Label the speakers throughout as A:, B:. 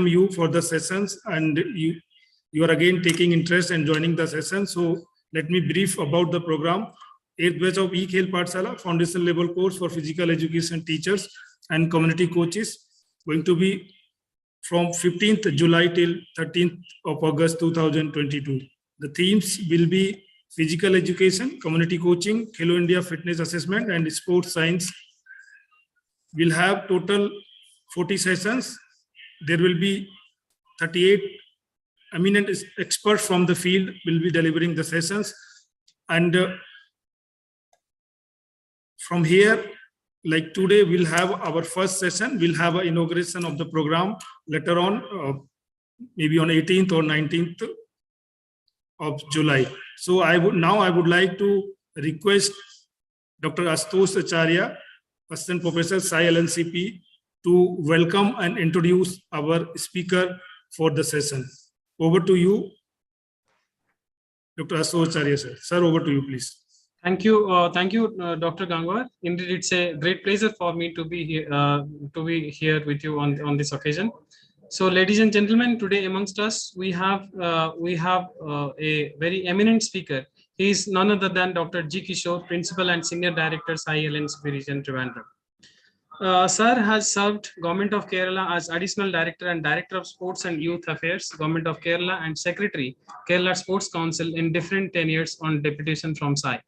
A: you for the sessions, and you are again taking interest and joining the session. So let me brief about the program. 8th batch of E-Khel Pathshala, foundation level course for physical education teachers and community coaches, going to be from 15th July till 13th of August 2022. The themes will be physical education, community coaching, Khelo India fitness assessment, and sports science. We'll have total 40 sessions. There will be 38 eminent experts from the field will be delivering the sessions. And from here, like today, we'll have our first session. We'll have an inauguration of the program later on, maybe on 18th or 19th of July. So I would like to request Dr. Ashutosh Acharya, Assistant Professor, Sai LNCP, to welcome and introduce our speaker for the session. Over to you, Dr. Ashutosh Acharya, sir. Sir, over to you, please.
B: Thank you, Dr. Gangwar. Indeed, it's a great pleasure for me to be here with you on this occasion. So, ladies and gentlemen, today amongst us we have a very eminent speaker. He is none other than Dr. G. Kishore, Principal and Senior Director, Sai LNCP Region, Trivandrum. Sir has served Government of Kerala as Additional Director and Director of Sports and Youth Affairs, Government of Kerala, and Secretary, Kerala Sports Council in different tenures on deputation from Sai.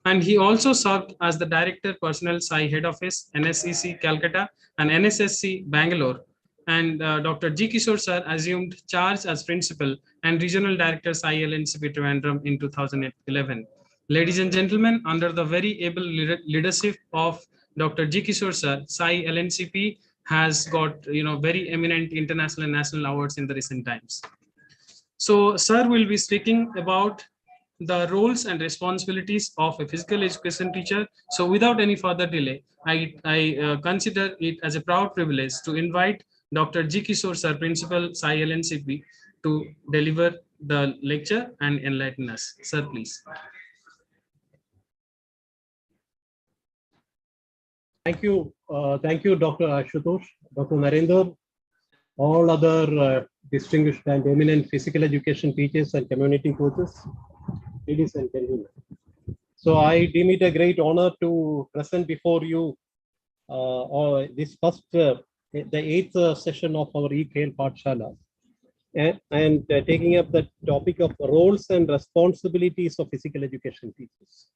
B: And he also served as the Director Personnel Sai Head Office, NSEC Calcutta and NSSC Bangalore. And Dr. G. Kishore sir assumed charge as Principal and Regional Director Sai LNCP Trivandrum in 2011. Ladies and gentlemen, under the very able leadership of Dr. G. Kishore sir, Sai LNCP has got very eminent international and national awards in the recent times. So sir will be speaking about the roles and responsibilities of a physical education teacher. So without any further delay, I consider it as a proud privilege to invite Dr. G. Kishore sir, Principal, Sai LNCP, to deliver the lecture and enlighten us. Sir, please.
C: Thank you, Dr. Ashutosh, Dr. Narendra, all other distinguished and eminent physical education teachers and community coaches, ladies and gentlemen. So I deem it a great honor to present before you this first, the 8th session of our E-Khel Pathshala, and taking up the topic of roles and responsibilities of physical education teachers.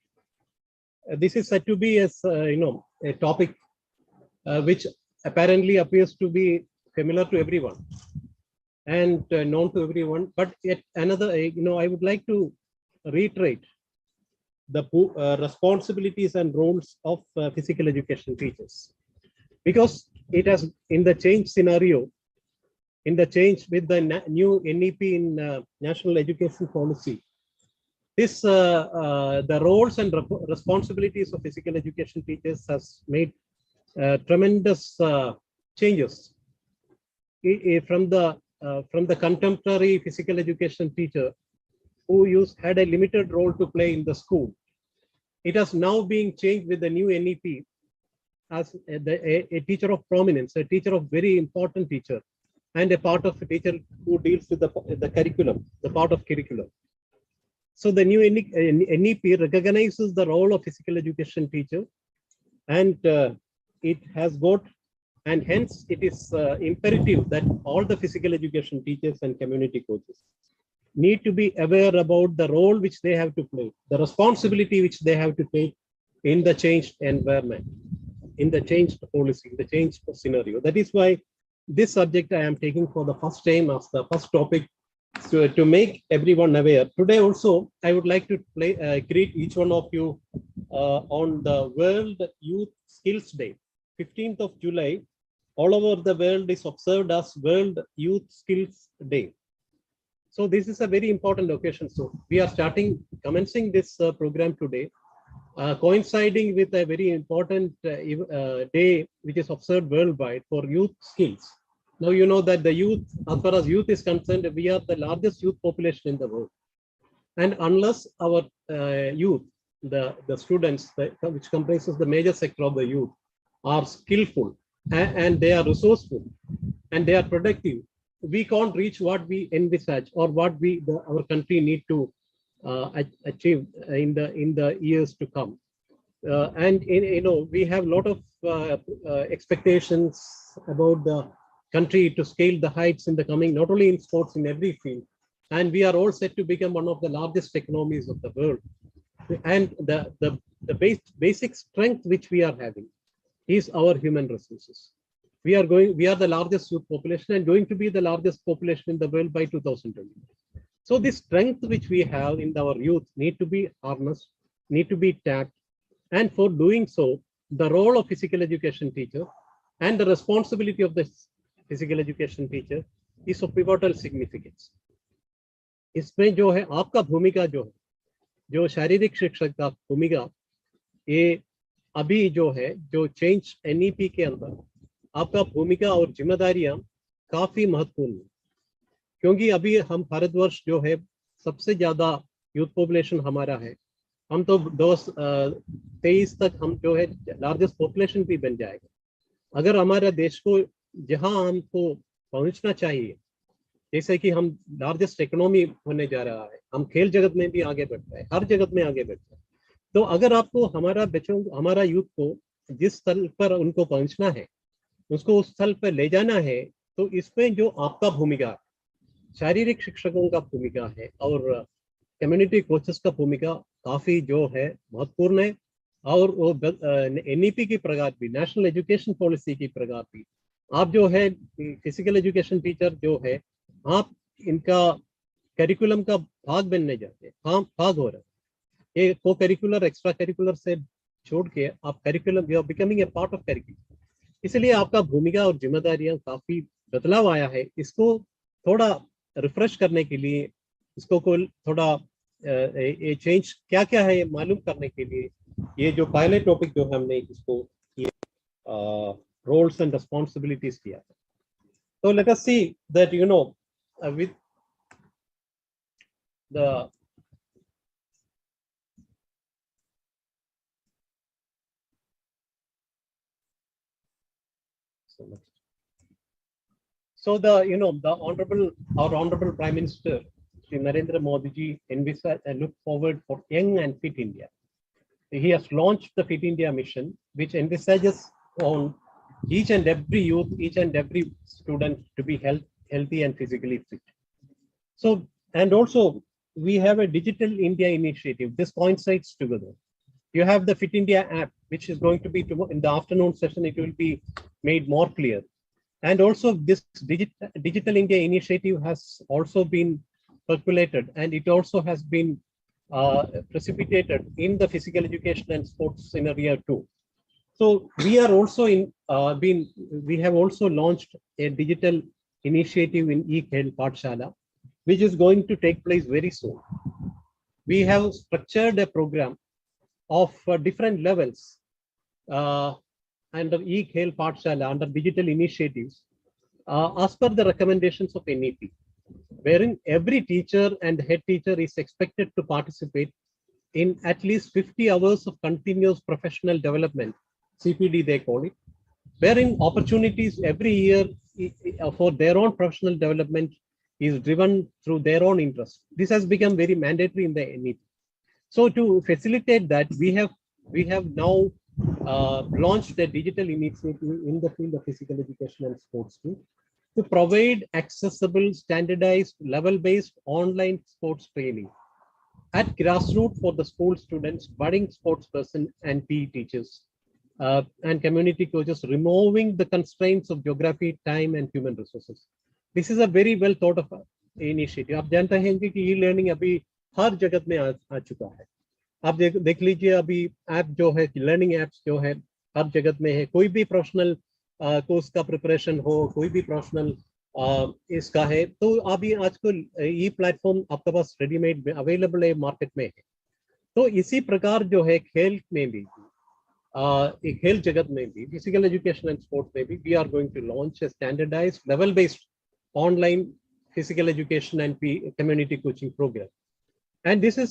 C: This is said to be as a topic which apparently appears to be familiar to everyone and known to everyone. But yet another, I would like to reiterate the responsibilities and roles of physical education teachers, because it has, in the change scenario, in the change with the new NEP in National Education Policy, this the roles and responsibilities of physical education teachers has made tremendous changes from the contemporary physical education teacher who had a limited role to play in the school. It has now being changed with the new NEP as a teacher of prominence, a teacher of very important teacher, and a part of a teacher who deals with the curriculum, the part of curriculum. So the new NEP recognizes the role of physical education teacher, and it has got, and hence it is imperative that all the physical education teachers and community coaches need to be aware about the role which they have to play, the responsibility which they have to take in the changed environment, in the changed policy, the changed scenario. That is why this subject I am taking for the first time as the first topic, to make everyone aware. Today also, I would like to greet each one of you on the World Youth Skills Day. 15th of July, all over the world is observed as World Youth Skills Day. So this is a very important occasion. So we are commencing this program today, coinciding with a very important day which is observed worldwide for youth skills. Now you know that the youth, as far as youth is concerned, we are the largest youth population in the world. And unless our youth, the students, which comprises the major sector of the youth, are skillful and they are resourceful and they are productive, we can't reach what we envisage or what our country need to achieve in the years to come. And we have a lot of expectations about the country to scale the heights in the coming, not only in sports, in every field. And we are all set to become one of the largest economies of the world. And the basic strength which we are having is our human resources. We are the largest youth population and going to be the largest population in the world by 2020. So this strength which we have in our youth need to be harnessed, need to be tapped. And for doing so, the role of physical education teacher and the responsibility of the physical education teacher is of pivotal significance. इसमें जो है आपका भूमिका जो शारीरिक शिक्षक का भूमिका, ये अभी जो है जो चेंज NEP के अंदर आपका भूमिका और जिम्मेदारियां काफी महत्वपूर्ण है, क्योंकि अभी हम भारतवर्ष जो है सबसे ज्यादा यूथ पॉपुलेशन हमारा है। हम तो 2023 तक हम जो है लार्जेस्ट पॉपुलेशन भी बन जाएगा। अगर हमारे देश को जहां हमको पहुंचना चाहिए, जैसे कि हम लार्जेस्ट इकोनॉमी होने जा रहा है, हम खेल जगत में भी आगे बढ़ रहे हैं, हर जगत में आगे बढ़ रहे हैं। तो अगर आपको हमारा यूथ को जिस स्थल पर उनको पहुंचना है, उसको उस स्थल पर ले जाना है, तो इसमें जो आपका भूमिका, शारीरिक शिक्षकों का भूमिका है और कम्युनिटी कोचेस का भूमिका काफी जो है महत्वपूर्ण है। और वो NEP की प्रकार भी, नेशनल एजुकेशन पॉलिसी की प्रकार भी, आप जो है फिजिकल एजुकेशन टीचर जो है, आप इनका करिकुलम का भाग बनने जाते हैं, भाग हो रहा है। ये को करिकुलर एक्स्ट्रा करिकुलर से छोड़ के आप curriculum, you are becoming a part of curriculum. इसलिए आपका भूमिका और जिम्मेदारियां काफी बदलाव आया है। इसको थोड़ा रिफ्रेश करने के लिए, इसको थोड़ा ये चेंज क्या क्या है मालूम करने के लिए ये जो पहले टॉपिक जो हमने इसको रोल्स एंड रिस्पांसिबिलिटीज किया। तो let us see that with the our honorable Prime Minister Shri Narendra Modi ji envisage and look forward for young and fit India. He has launched the Fit India mission, which envisages on each and every youth, each and every student to be healthy and physically fit. So, and also we have a Digital India initiative. This coincides together. You have the Fit India app, which is going to be in the afternoon session, it will be made more clear. And also this Digital India initiative has also been circulated, and it also has been precipitated in the physical education and sports scenario too. So we are also we have also launched a digital initiative in eKhel Pathshala, which is going to take place very soon. We have structured a program of different levels under eKhel Pathshala, under digital initiatives, as per the recommendations of NEP, wherein every teacher and head teacher is expected to participate in at least 50 hours of continuous professional development, CPD they call it, wherein opportunities every year for their own professional development is driven through their own interest. This has become very mandatory in the NEP. So to facilitate that, we have now launched a digital initiative in the field of physical education and sports too, to provide accessible, standardized, level-based online sports training at grassroots for the school students, budding sports person and PE teachers and community coaches, removing the constraints of geography, time and human resources. This is a very well thought of initiative. आप जानते हैं कि e-learning अभी हर जगत में आ चुका है। आप देख लीजिए अभी ऐप जो है, लर्निंग एप्स जो है हर जगत में है। कोई भी प्रोफेशनल कोर्स का प्रिपरेशन हो, कोई भी प्रोफेशनल इसका है, तो अभी आजकल ई प्लेटफॉर्म आपके पास रेडीमेड अवेलेबल है, मार्केट में है। तो इसी प्रकार जो है खेल में भी, खेल जगत में भी, फिजिकल एजुकेशन एंड स्पोर्ट्स में भी, we are going to launch a standardised level based online physical education and community coaching program. And this is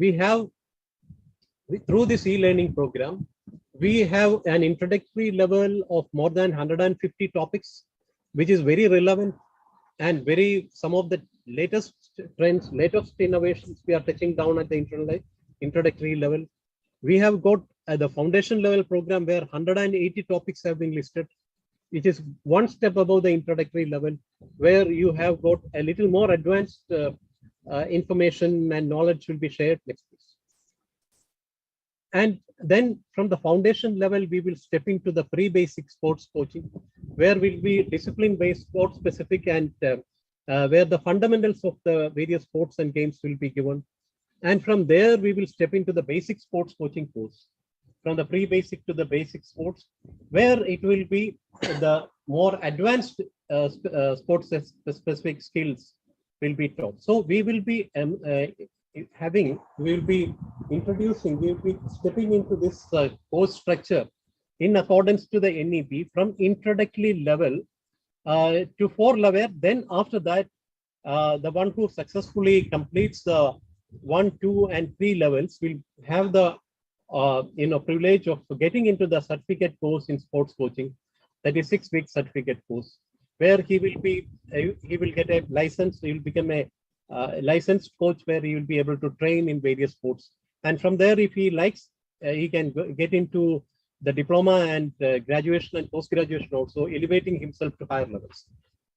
C: we have, through this e-learning program, we have an introductory level of more than 150 topics, which is very relevant and some of the latest trends, latest innovations we are touching down at the introductory level. We have got at the foundation level program where 180 topics have been listed. It is one step above the introductory level, where you have got a little more advanced information and knowledge will be shared. Next, please. And then from the foundation level, we will step into the pre-basic sports coaching, where will be discipline-based, sport-specific, and where the fundamentals of the various sports and games will be given. And from there, we will step into the basic sports coaching course, from the pre-basic to the basic sports, where it will be the more advanced sports specific skills will be taught. So we will be introducing, we will be stepping into this course structure in accordance to the NEP from introductory level to 4 level. Then after that, the one who successfully completes the 1, 2, and 3 levels will have the privilege of getting into the certificate course in sports coaching. That is 6-week certificate course, where he will get a license. He will become a licensed coach, where he will be able to train in various sports. And from there, if he likes, he can get into the diploma and graduation and post-graduation also, elevating himself to higher levels.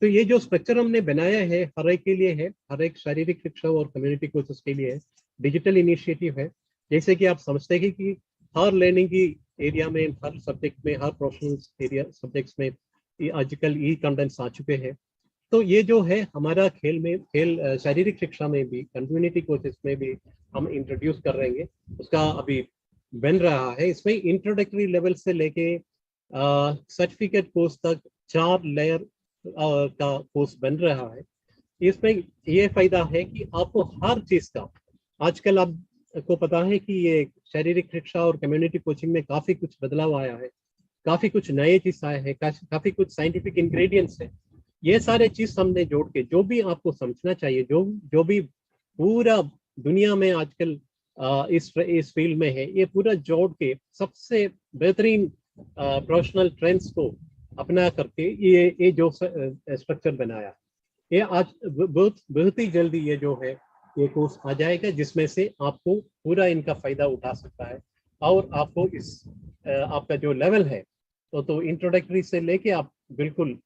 C: तो ये जो structure हमने बनाया है हर एक के लिए है, हर एक शारीरिक शिक्षा और कम्युनिटी कोचेस के लिए है, डिजिटल इनिशिएटिव है। जैसे कि आप समझते हैं कि हर लर्निंग की एरिया में, हर सब्जेक्ट में, हर प्रोफेशनल एरिया सब्जेक्ट्स में आजकल ई कंटेंट्स आ चुके हैं। तो ये जो है हमारा खेल शारीरिक शिक्षा में भी, कम्युनिटी कोचेस में भी हम इंट्रोड्यूस कर रहे हैं, उसका अभी बन रहा है। इसमें इंट्रोडक्टरी लेवल से लेके सर्टिफिकेट कोर्स तक 4 लेयर का कोर्स बन रहा है। इसमें ये फायदा है कि आपको हर चीज का, आजकल आपको पता है कि ये शारीरिक शिक्षा और कम्युनिटी कोचिंग में काफी कुछ बदलाव आया है, काफी कुछ नए चीज आए हैं, काफी कुछ साइंटिफिक इंग्रेडिएंट्स है। ये सारे चीज हमने जोड़ के, जो भी आपको समझना चाहिए, जो भी पूरा दुनिया में आजकल इस फील्ड में है, ये पूरा जोड़ के सबसे बेहतरीन प्रोफेशनल ट्रेंड्स को अपना करके ये जो स्ट्रक्चर बनाया, ये आज बहुत ही जल्दी ये जो है ये कोर्स आ जाएगा, जिसमें से आपको पूरा इनका फायदा उठा सकता है। और आपको इस आपका जो लेवल है तो इंट्रोडक्टरी से लेके आप बिल्कुल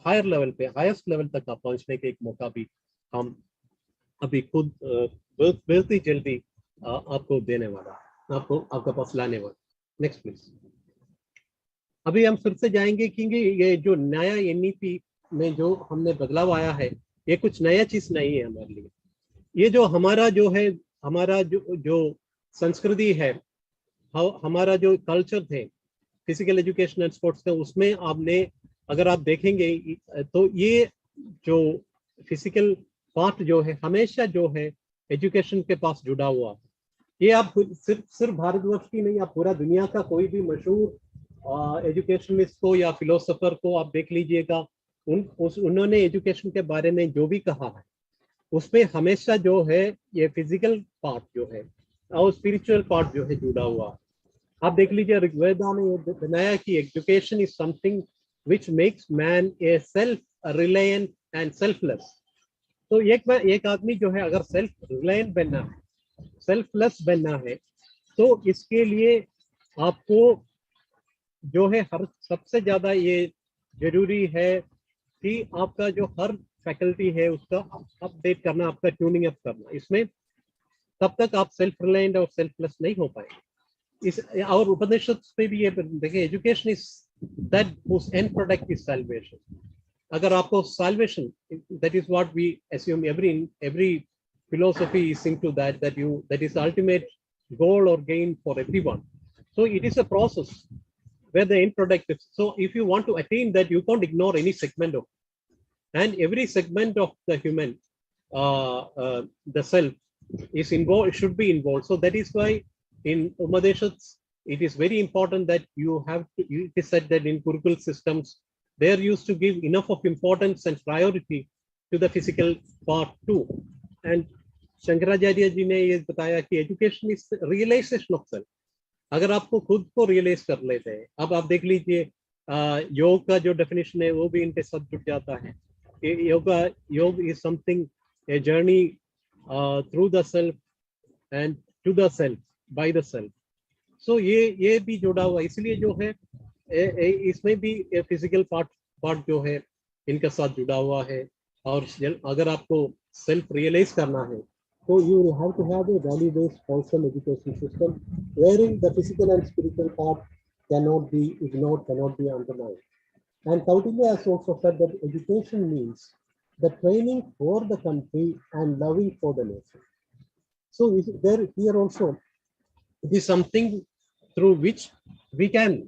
C: हायर लेवल पे, हाईएस्ट लेवल तक आप पहुंचने के एक मौका भी हम अभी खुद बहुत ही जल्दी आपको देने वाला, आपको आपका पास लाने वाला। Next please. अभी हम फिर से जाएंगे क्योंकि ये जो नया एनईपी में जो हमने बदलाव आया है, ये कुछ नया चीज नहीं है हमारे लिए। ये जो हमारा जो है, हमारा जो संस्कृति है, हमारा जो कल्चर थे फिजिकल एजुकेशन एंड स्पोर्ट्स का, उसमें आपने अगर आप देखेंगे तो ये जो फिजिकल पार्ट जो है हमेशा जो है एजुकेशन के पास जुड़ा हुआ। ये आप सिर्फ भारतवर्ष की नहीं, आप पूरा दुनिया का कोई भी मशहूर एजुकेशनिस्ट को या फिलोसोफर को आप देख लीजिएगा, उन्होंने एजुकेशन के बारे में जो भी कहा है उसमें हमेशा जो है ये फिजिकल पार्ट जो है और स्पिरिचुअल पार्ट जो है जुड़ा हुआ। आप देख लीजिए ऋग्वेदा ने ये बनाया कि education is something which makes man A self reliant and selfless. तो एक आदमी जो है अगर सेल्फ रिलायंट बनना है, सेल्फलेस बनना है, तो इसके लिए आपको जो है सबसे ज्यादा ये जरूरी है कि आपका जो हर फैकल्टी है उसका अपडेट करना, आपका ट्यूनिंग अप करना। इसमें तब तक आप सेल्फ रिलायंट और सेल्फलेस नहीं हो पाएंगे। इस और उपनिषद पे भी ये देखिए, education is that whose end product is salvation। अगर आपको salvation, that is what we assume every philosophy is into that is the ultimate goal or gain for everyone. So it is a process where the end product is. So if you want to attain that, you can't ignore any segment of, and every segment of the human, the self is involved, should be involved. So that is why in Upanishads, it is very important that you have to, it is said that in Gurukul systems, they are used to give enough of importance and priority to the physical part too. And Shankaracharya ji ने ये बताया कि education is realisation of self. अगर आपको खुद को realise कर लेते हैं, अब आप देख लीजिए योग का जो डेफिनेशन है वो भी इनके साथ जुड़ जाता है। yoga is something, a journey through the self and to the self, by the self. So ये भी जुड़ा हुआ, इसलिए जो है इसमें भी फिजिकल पार्ट जो है इनके साथ जुड़ा हुआ है. और अगर आपको सेल्फ रियलाइज करना है तो you will have to have a value-based wholesome education system wherein the physical and spiritual part cannot be ignored, cannot be undermined. And Kautilya has also said that education means the training for the country and loving for the nation. So there here also it is something through which we can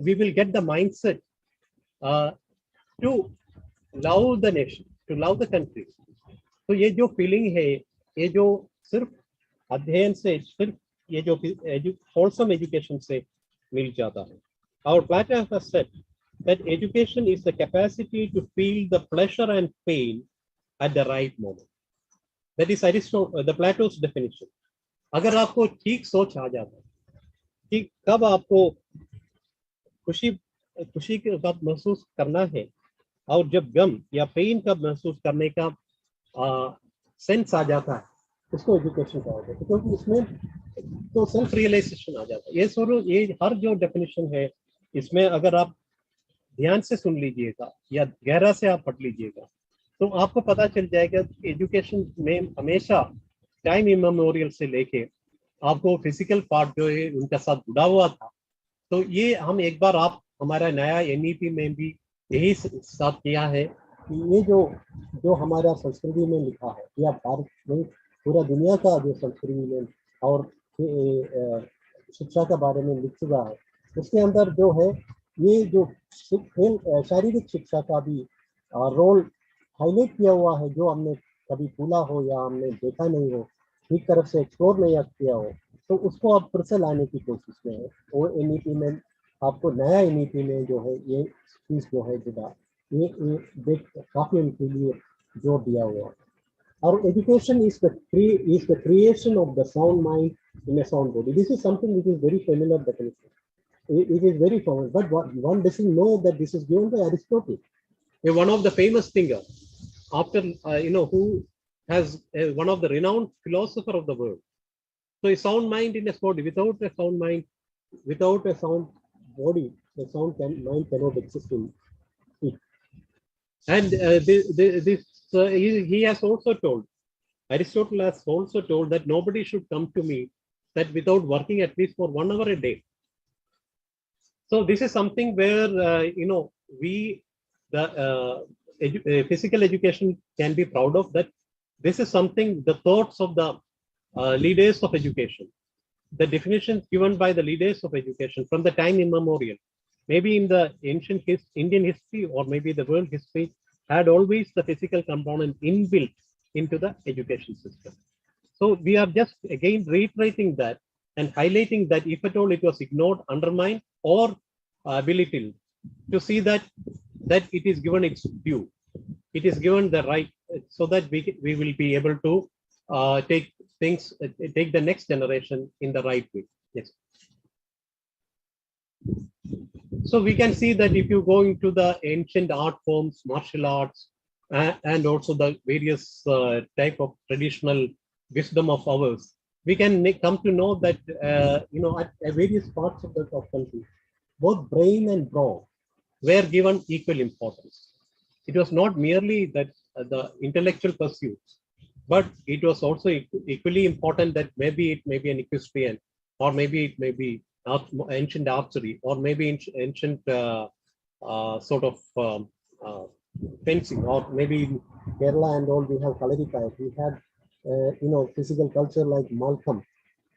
C: we will get the mindset to love the nation, to love the country. तो ये जो feeling है, ये जो सिर्फ अध्ययन से, सिर्फ ये जो wholesome education से मिल जाता है. Our Plato has said that education is the capacity to feel the pleasure and pain at the right moment. That is Aristotle, the Plato's definition. अगर आपको ठीक सोच आ जाता है कि कब आपको खुशी के बाद महसूस करना है और जब गम या पेन का महसूस करने का सेंस आ जाता है, उसको एजुकेशन कहा जाता है, क्योंकि इसमें तो सेल्फ रियलाइजेशन आ जाता है. ये हर जो डेफिनेशन है इसमें अगर आप ध्यान से सुन लीजिएगा या गहरा से आप पढ़ लीजिएगा तो आपको पता चल जाएगा कि एजुकेशन में हमेशा टाइम इमेमोरियल से लेके आपको फिजिकल पार्ट जो है उनका साथ जुड़ा हुआ था. तो ये हम एक बार आप हमारा नया NEP में भी यही साथ किया है कि ये जो हमारा संस्कृति में लिखा है या भारत में पूरा दुनिया का जो संस्कृति में और शिक्षा के बारे में लिख चुका है, उसके अंदर जो है ये जो शारीरिक शिक्षा का भी रोल हाईलाइट किया हुआ है, जो हमने कभी भूला हो या हमने देखा नहीं हो, ठीक तरफ से एक्सप्लोर नहीं किया हो, तो उसको आप फिर से लाने की कोशिश में है. और NEP में आपको नया NEP में जो है ये चीज जो है जुड़ा ये देख काफी उनके लिए जोर दिया हुआ है. और education is the creation of the sound mind in a sound body. This is something which is very familiar definition. It is very common, but one doesn't know that this is given by Aristotle, one of the famous thinkers after who has one of the renowned philosopher of the world. So a sound mind in a body, without a sound mind, without a sound body, a sound mind cannot exist in it. And he has also told, Aristotle has also told that nobody should come to me that without working at least for 1 hour a day. So this is something where physical education can be proud of, that this is something, the thoughts of the leaders of education, the definitions given by the leaders of education from the time immemorial, maybe in the ancient Indian history or maybe the world history, had always the physical component inbuilt into the education system. So we are just again reiterating that and highlighting that if at all it was ignored, undermined, or belittled, to see that it is given its due, it is given the right, so that we will be able to take the next generation in the right way. Yes. So we can see that if you go into the ancient art forms, martial arts, and also the various type of traditional wisdom of ours, we can come to know that at various parts of the country, both brain and brawn were given equal importance. It was not merely that the intellectual pursuits, but it was also equally important that maybe it may be an equestrian, or maybe it may be ancient archery, or maybe ancient sort of fencing, or maybe in Kerala and all we have Kalaripayattu. We had physical culture like Malcolm.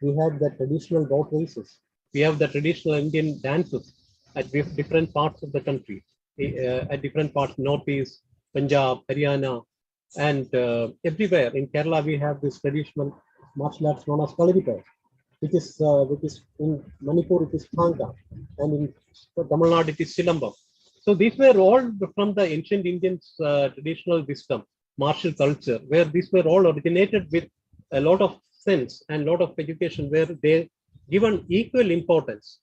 C: We had the traditional boat races. We have the traditional Indian dances at different parts of the country, at different parts, Northeast, Punjab, Haryana, and everywhere. In Kerala, we have this traditional martial arts known as Kalaripayattu, which is in Manipur, it is Thanga, and in Tamil Nadu, it is Silambam. So these were all from the ancient Indians' traditional wisdom, martial culture, where these were all originated with a lot of sense and a lot of education, where they given equal importance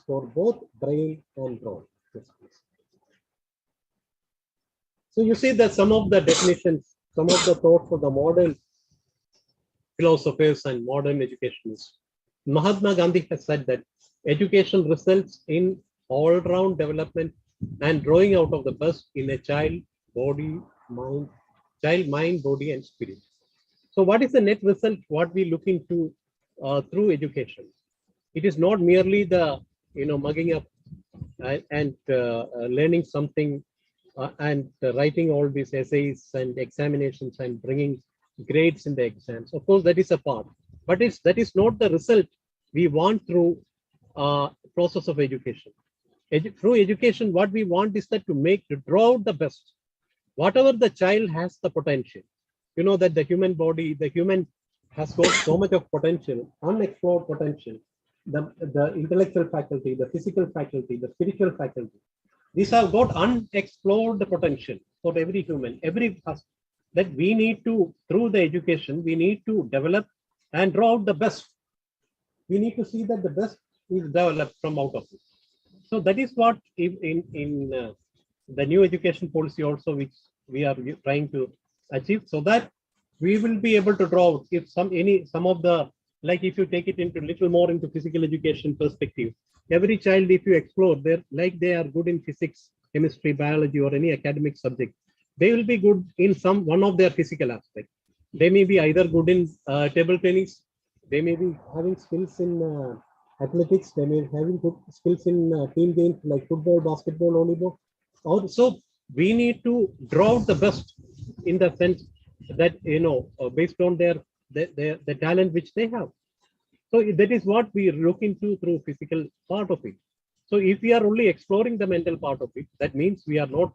C: for both brain and brawn. So you see that some of the definitions, some of the thoughts of the modern philosophers and modern educationists. Mahatma Gandhi has said that education results in all-round development and drawing out of the best in a child, mind, body, and spirit. So what is the net result? What we look into through education? It is not merely the mugging up and learning something and writing all these essays and examinations and bringing grades in the exams. Of course, that is a part, but that is not the result we want through process of education. Through education, what we want is that to draw out the best. Whatever the child has the potential, you know that the human body, the human has got so much of potential, unexplored potential, the intellectual faculty, the physical faculty, the spiritual faculty. These have got unexplored potential for every human, every person, that we need to, through the education, we need to develop and draw out the best. We need to see that the best is developed from out of it. So that is what in the new education policy also, which we are trying to achieve, so that we will be able to draw out if some of the, like if you take it into little more into physical education perspective, every child, if you explore, they are good in physics, chemistry, biology, or any academic subject, they will be good in one of their physical aspects. They may be either good in table tennis, they may be having skills in athletics, they may be having good skills in team games like football, basketball, volleyball. Also, we need to draw out the best in the sense that, based on the talent which they have. So that is what we look into through physical part of it. So if we are only exploring the mental part of it, that means we are not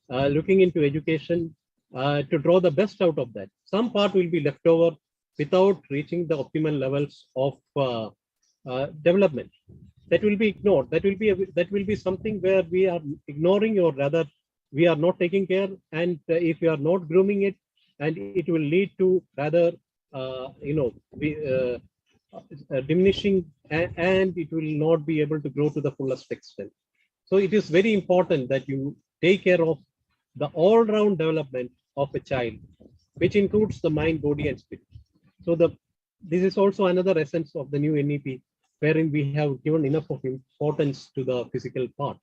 C: looking into education to draw the best out of that. Some part will be left over without reaching the optimal levels of development. That will be ignored. That will be something where we are ignoring, or rather we are not taking care. And if we are not grooming it, and it will lead to rather diminishing, and it will not be able to grow to the fullest extent. So it is very important that you take care of the all-round development of a child, which includes the mind, body, and spirit. So this is also another essence of the new NEP, wherein we have given enough of importance to the physical part.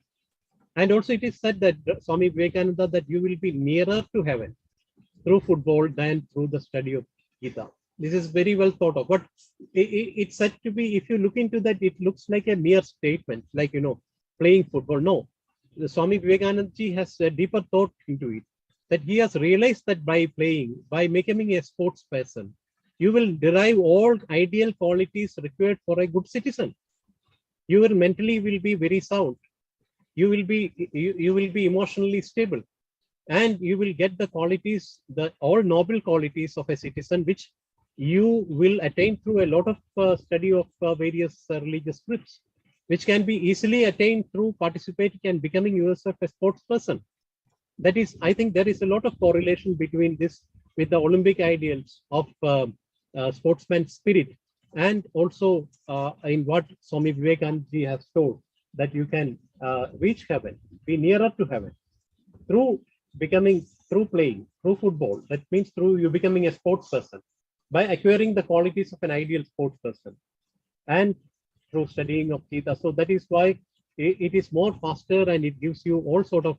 C: And also it is said that Swami Vivekananda, that you will be nearer to heaven through football than through the study of Gita. This is very well thought of, but it's said to be, if you look into that, it looks like a mere statement, like, playing football. No, the Swami Vivekananda ji has a deeper thought into it, that he has realized that by playing, by becoming a sports person, you will derive all ideal qualities required for a good citizen. You will mentally be very sound. You will be emotionally stable, and you will get the qualities, all noble qualities of a citizen, which you will attain through a lot of study of various religious scripts, which can be easily attained through participating and becoming yourself a sports person. That is, I think there is a lot of correlation between this with the Olympic ideals of sportsman spirit, and also in what Swami Vivekananda ji has told, that you can reach heaven, be nearer to heaven through playing, through football. That means through you becoming a sports person, by acquiring the qualities of an ideal sports person, and through studying of Gita. So that is why it is more faster, and it gives you all sort of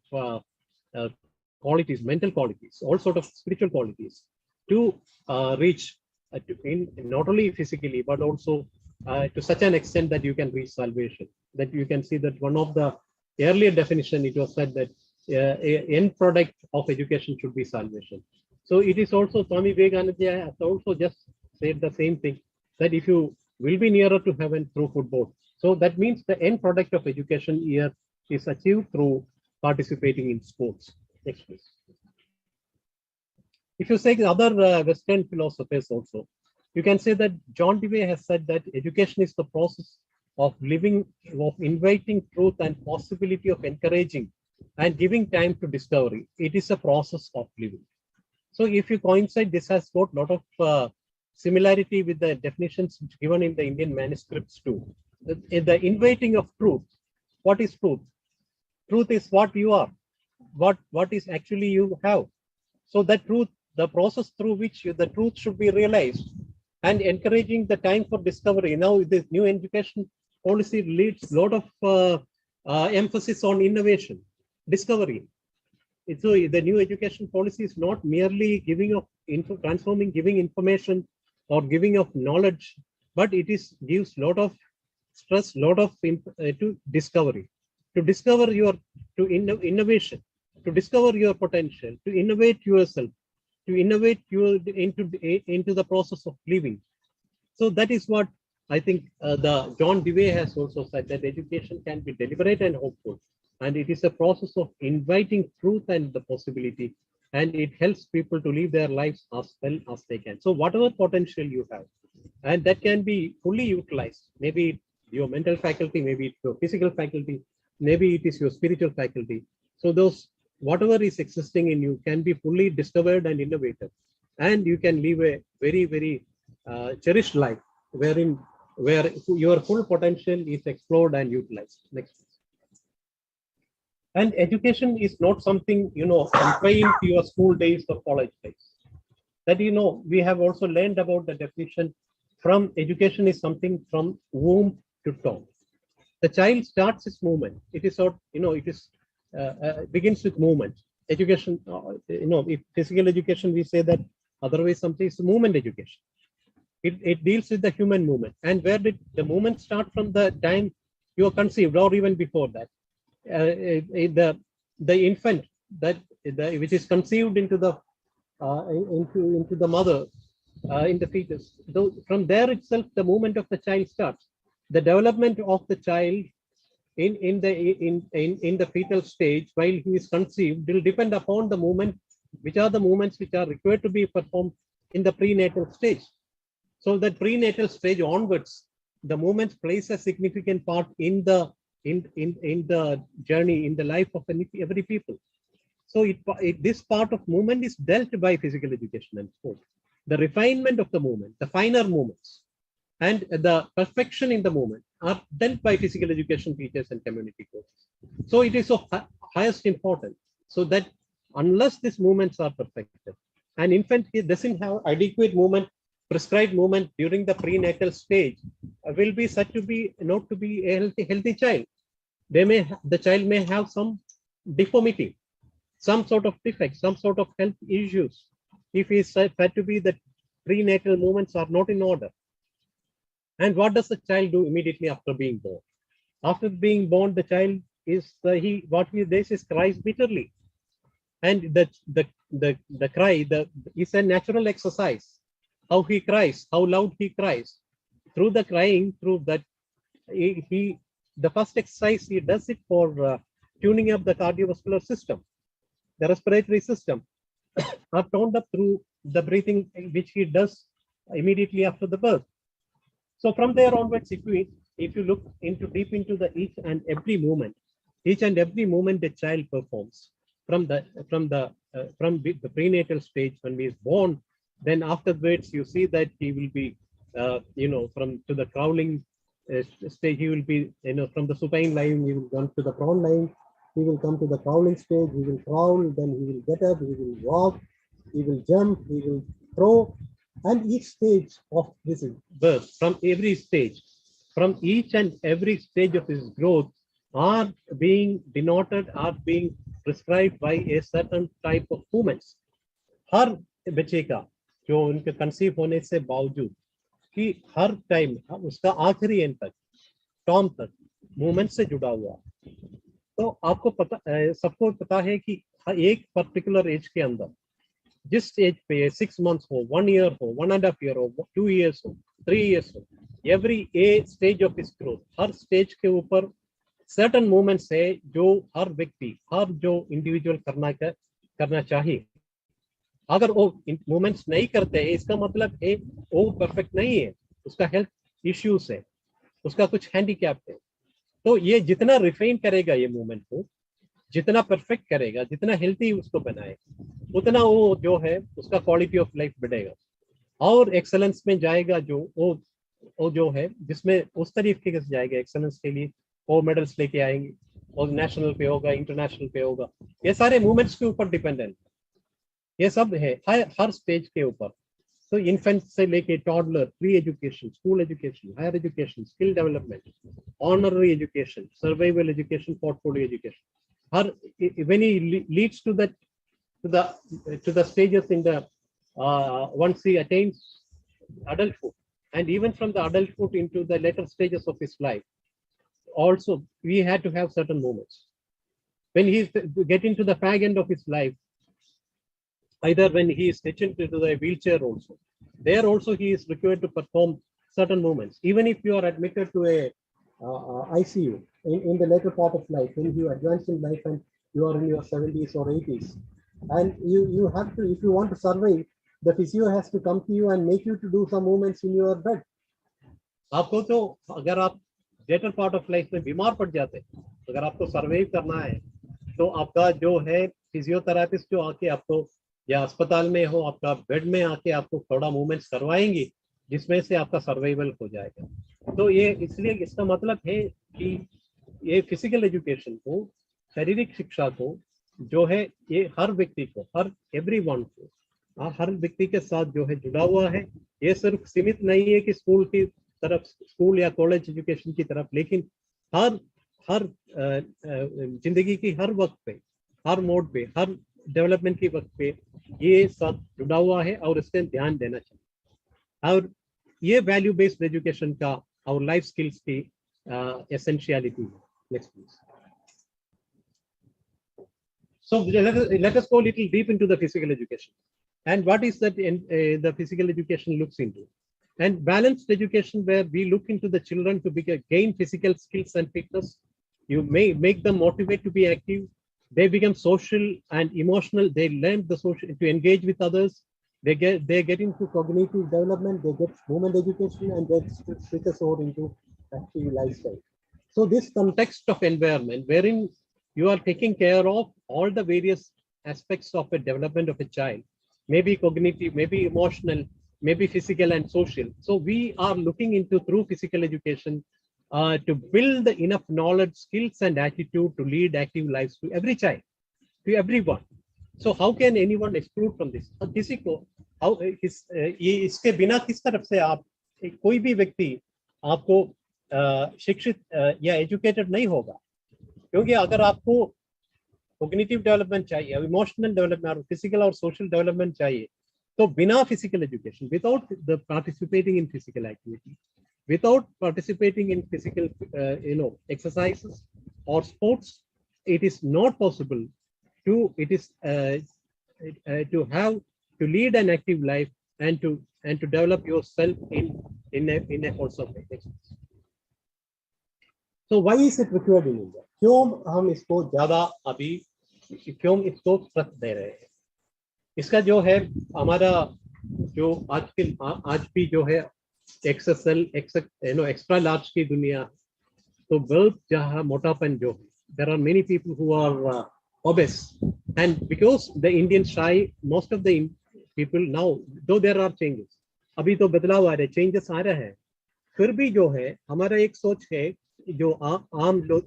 C: qualities, mental qualities, all sort of spiritual qualities to reach not only physically, but also to such an extent that you can reach salvation. That you can see that one of the earlier definition, it was said that end product of education should be salvation. So it is also, Swami Vivekananda has also just said the same thing, that if you will be nearer to heaven through football. So that means the end product of education here is achieved through participating in sports. Next, please. If you say other Western philosophers also, you can say that John Dewey has said that education is the process of living, of inviting truth and possibility of encouraging and giving time to discovery. It is a process of living. So if you coincide, this has got a lot of similarity with the definitions given in the Indian manuscripts too. The inviting of truth. What is truth? Truth is what you are. what is actually you have. So that truth, the process through which the truth should be realized, and encouraging the time for discovery. Now this new education policy leads a lot of emphasis on innovation, discovery. So the new education policy is not merely giving of transforming, giving information or giving of knowledge, but it is gives lot of stress, lot of to discovery, to discover your innovation, to discover your potential, to innovate yourself, to innovate your into the process of living. So that is what I think the John Dewey has also said, that education can be deliberate and hopeful, and it is a process of inviting truth and the possibility, and it helps people to live their lives as well as they can. So whatever potential you have, and that can be fully utilized, maybe your mental faculty, maybe it's your physical faculty, maybe it is your spiritual faculty. So those whatever is existing in you can be fully discovered and innovated, and you can live a very, very cherished life where your full potential is explored and utilized. Next. And education is not something, confined to your school days or college days. That, we have also learned about the definition from education is something from womb to tomb. The child starts its movement. It is sort, it is begins with movement. Education, if physical education, we say that, otherwise something is movement education. It deals with the human movement. And where did the movement start? From the time you are conceived, or even before that. The infant which is conceived into the mother, in the fetus. From there itself, the movement of the child starts. The development of the child in the fetal stage while he is conceived will depend upon the movement, which are the movements which are required to be performed in the prenatal stage. So that prenatal stage onwards, the movement plays a significant part in the journey, in the life of every people. So this part of movement is dealt by physical education and sport. The refinement of the movement, the finer movements, and the perfection in the movement are dealt by physical education teachers and community coaches. So it is of highest importance, so that unless these movements are perfected, an infant doesn't have adequate movement, prescribed movement during the prenatal stage, will be said to be not to be a healthy child. The child may have some deformity, some sort of defect, some sort of health issues, if he is said to be that prenatal movements are not in order. And what does the child do immediately after being born? After being born, the child is cries bitterly, and the cry is a natural exercise. How he cries, how loud he cries. Through the crying, through that, the first exercise he does it for tuning up the cardiovascular system, the respiratory system, are toned up through the breathing which he does immediately after the birth. So from there onwards, if you look deep into each and every movement the child performs from the prenatal stage when he is born, then afterwards you see that he will be to the crawling stage. He will be from the supine lying, he will come to the prawn lying, he will come to the crawling stage, he will crawl, then he will get up, he will walk, he will jump, he will throw. And each stage of this birth, from each and every stage of his growth, are being denoted, are being prescribed by a certain type of movements. हर बच्चे का जो उनके conceive होने से बावजूद कि हर time उसका आखिरी एंड तक, टॉम तक मूवमेंट से जुड़ा हुआ। तो आपको पता, सबको पता है कि एक पर्टिकुलर एज के अंदर, जिस एज पे 6 months हो, 1 year हो, 1.5 year हो, 2 years हो, 3 years हो, every stage of his growth, her stage के ऊपर सर्टेन मूवमेंट्स है जो हर व्यक्ति, हर जो इंडिविजुअल करना चाहिए। अगर वो मूवमेंट्स नहीं करते हैं, इसका मतलब है वो परफेक्ट नहीं है, उसका हेल्थ इश्यूज है, उसका कुछ हैंडीकैप है। तो ये जितना रिफाइन करेगा ये मूवमेंट को, जितना परफेक्ट करेगा, जितना हेल्थी उसको बनाए, उतना वो जो है उसका क्वालिटी ऑफ लाइफ बढ़ेगा और एक्सेलेंस में जाएगा। जो वो जो है जिसमें उस तरीके से जाएगा एक्सेलेंस के लिए, वो मेडल्स लेके आएंगे, और नेशनल पे होगा, इंटरनेशनल पे होगा, ये सारे मूवमेंट्स के ऊपर डिपेंडेंट, ये सब है हर स्टेज के ऊपर। तो इन्फेंट से लेके toddler, pre education, school education, higher education, skill development, honorary education, survival education, portfolio education, हर when he leads to the stages in the once he attains adulthood, and even from the adulthood into the later stages of his life, also we had to have certain moments. When he get into the fag end of his life, either when he is taken to the wheelchair also, there also he is required to perform certain movements. Even if you are admitted to a ICU in the later part of life, when you advance in life and you are in your 70s or 80s, and you have to, if you want to survive, the physio has to come to you and make you to do some movements in your bed. आपको तो अगर आप letter part of life में बीमार पड़ जाते, अगर आपको सर्वाइव करना है, तो आपका जो है फिजियोथेरेपिस्ट जो आके आपको, या अस्पताल में हो, आपका बेड में आके आपको थोड़ा मूवमेंट्स करवाएंगे, जिसमें से आपका सर्वाइवल हो जाएगा। तो ये इसलिए इसका मतलब है कि ये फिजिकल एजुकेशन को, शारीरिक शिक्षा को जो है, ये हर व्यक्ति को, हर एवरीवन को, हर व्यक्ति के साथ जो है जुड़ा हुआ है। ये सिर्फ सीमित नहीं है कि स्कूल की तरफ, स्कूल या कॉलेज एजुकेशन की तरफ, लेकिन हर जिंदगी की हर वक्त पे, हर मोड पे, हर डेवलपमेंट की वक्त पे ये सब जुड़ा हुआ है और इससे ध्यान देना चाहिए। और ये वैल्यू बेस्ड एजुकेशन का और लाइफ स्किल्स की एसेंशियलिटी है। Next please. So let us go a little deep into the physical education, and what is that the physical education looks into. And balanced education, where we look into the children to gain physical skills and fitness. You may make them motivate to be active. They become social and emotional. They learn the social to engage with others. They get into cognitive development. They get movement education, and they switch us over into active lifestyle. So this context of environment, wherein you are taking care of all the various aspects of the development of a child, maybe cognitive, maybe emotional, maybe physical and social. So we are looking into through physical education to build enough knowledge, skills and attitude to lead active lives to every child, to everyone. So how can anyone exclude from this? किसी को ये इसके बिना किस तरफ से आप, कोई भी व्यक्ति आपको शिक्षित या एजुकेटेड नहीं होगा, क्योंकि अगर आपको कॉग्निटिव डेवलपमेंट चाहिए, इमोशनल डेवलपमेंट और फिजिकल और सोशल डेवलपमेंट चाहिए, तो बिना physical education, without the participating in physical activity, without participating in physical exercises or sports, it is not possible to to lead an active life and to develop yourself in a wholesome way. So why is it required in India? क्यों हम इसको ज्यादा अभी, क्यों इसको trust दे रहे हैं? इसका जो है हमारा जो आज भी जो है XSL, एक्स्ट्रा लार्ज की दुनिया, तो बल्ब जहाँ मोटापन जो है, there are many people who are obese, and because the Indian shy, most of the people now, though there are changes, अभी तो बदलाव आ रहे, changes आ रहे हैं, फिर भी जो है हमारा एक सोच है जो आम जन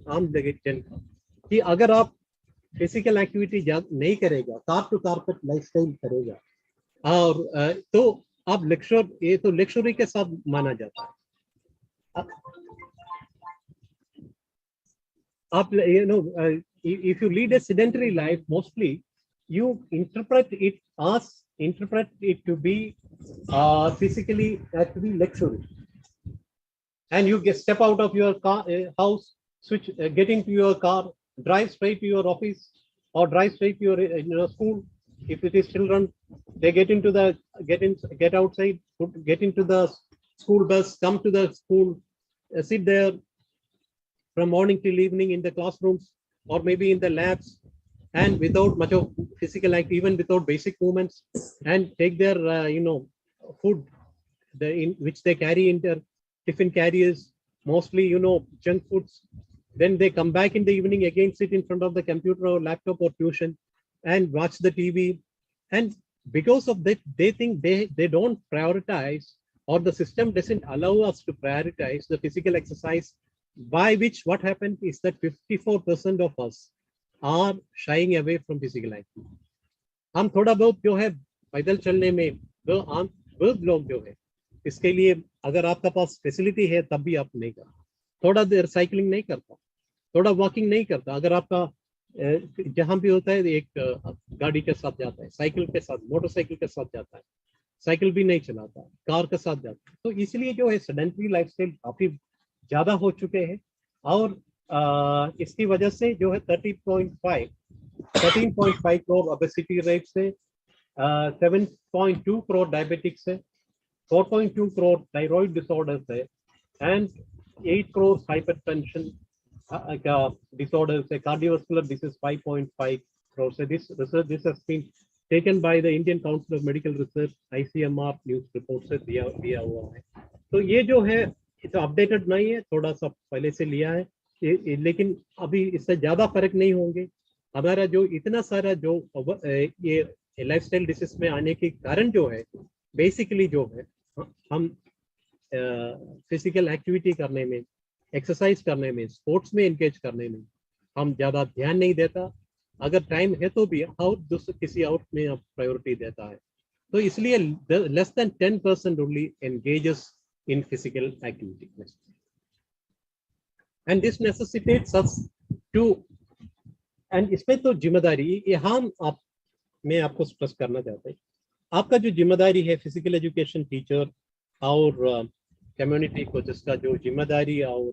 C: का, कि अगर आप फिजिकल एक्टिविटी नहीं करेगा, कार टू कारपेट लाइफस्टाइल करेगा, और तो आप लेक्चर, ये तो लेक्चरी के साथ माना जाता है। आप if you lead a sedentary life, mostly you interpret it to be physically, to be luxury, and you step out of your car, house, switch, get into your car, drive straight to your office or drive straight to your school. If it is children, they get outside, get into the school bus, come to the school, sit there from morning till evening in the classrooms or maybe in the labs, and without much of physical activity, even without basic movements, and take their food which they carry in their tiffin carriers, mostly junk foods. Then they come back in the evening, again sit in front of the computer or laptop or tuition and watch the TV. And because of that, they think they don't prioritize, or the system doesn't allow us to prioritize the physical exercise by which what happened is that 54% of us are shying away from physical activity. हम थोड़ा बहुत जो है पैदल चलने में वो आम बहुत लोग जो है इसके लिए अगर आपका पास फैसिलिटी है तब भी आप नहीं करता, थोड़ा देर साइकिलिंग नहीं करता, थोड़ा वॉकिंग नहीं करता। अगर आपका जहां भी होता है एक गाड़ी के साथ जाता है, साइकिल के साथ, मोटरसाइकिल के साथ जाता है, साइकिल भी नहीं चलाता, कार के साथ जाता है। तो इसलिए जो है सेडेंटरी लाइफस्टाइल काफी ज्यादा हो चुके हैं और इसकी वजह से जो है 13.5 करोड़ ओबेसिटी रेट से 7.2 करोड़ डायबिटिक्स है, 4.2 करोड़ थायराइड डिसऑर्डर्स है एंड 8 करोड़ हाइपरटेंशन का डिसऑर्डर्स है, cardiovascular disease 5.5 crore. So this has been taken by the Indian Council of Medical Research, ICMR news report से दिया हुआ है। तो ये जो है तो अपडेटेड नहीं है, थोड़ा सा पहले से लिया है, लेकिन अभी इससे ज्यादा फर्क नहीं होंगे। हमारा जो इतना सारा जो ये लाइफस्टाइल डिसीज में आने के कारण जो है बेसिकली जो है हम फिजिकल एक्टिविटी करने में, एक्सरसाइज करने में, स्पोर्ट्स में एंगेज करने में हम ज्यादा ध्यान नहीं देता। अगर टाइम है तो भी और किसी और में आप प्रायोरिटी देता है। तो इसलिए less than 10% only engages in physical activity and this necessitates us to, and इसमें तो जिम्मेदारी यहाँ मैं आपको स्ट्रेस करना चाहता हूँ, आपका जो जिम्मेदारी है फिजिकल एजुकेशन टीचर और कम्युनिटी कोचेस का जो जिम्मेदारी और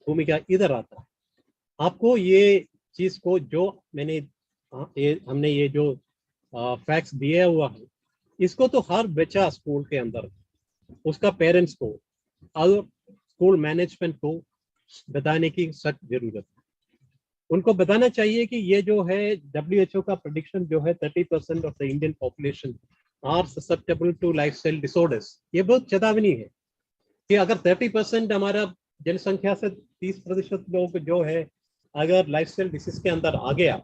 C: भूमिका इधर आता है। आपको ये चीज को जो हमने ये जो फैक्ट्स दिया हुआ है इसको तो हर बच्चा स्कूल के अंदर उसका पेरेंट्स को और स्कूल मैनेजमेंट को बताने की सख्त जरूरत है। उनको बताना चाहिए कि ये जो है WHO का प्रेडिक्शन जो है 30% of the Indian population are susceptible to lifestyle disorders. ये बहुत चेतावनी है कि अगर 30% हमारा जनसंख्या से 30% लोग जो है अगर लाइफस्टाइल डिसीज के अंदर आ गया,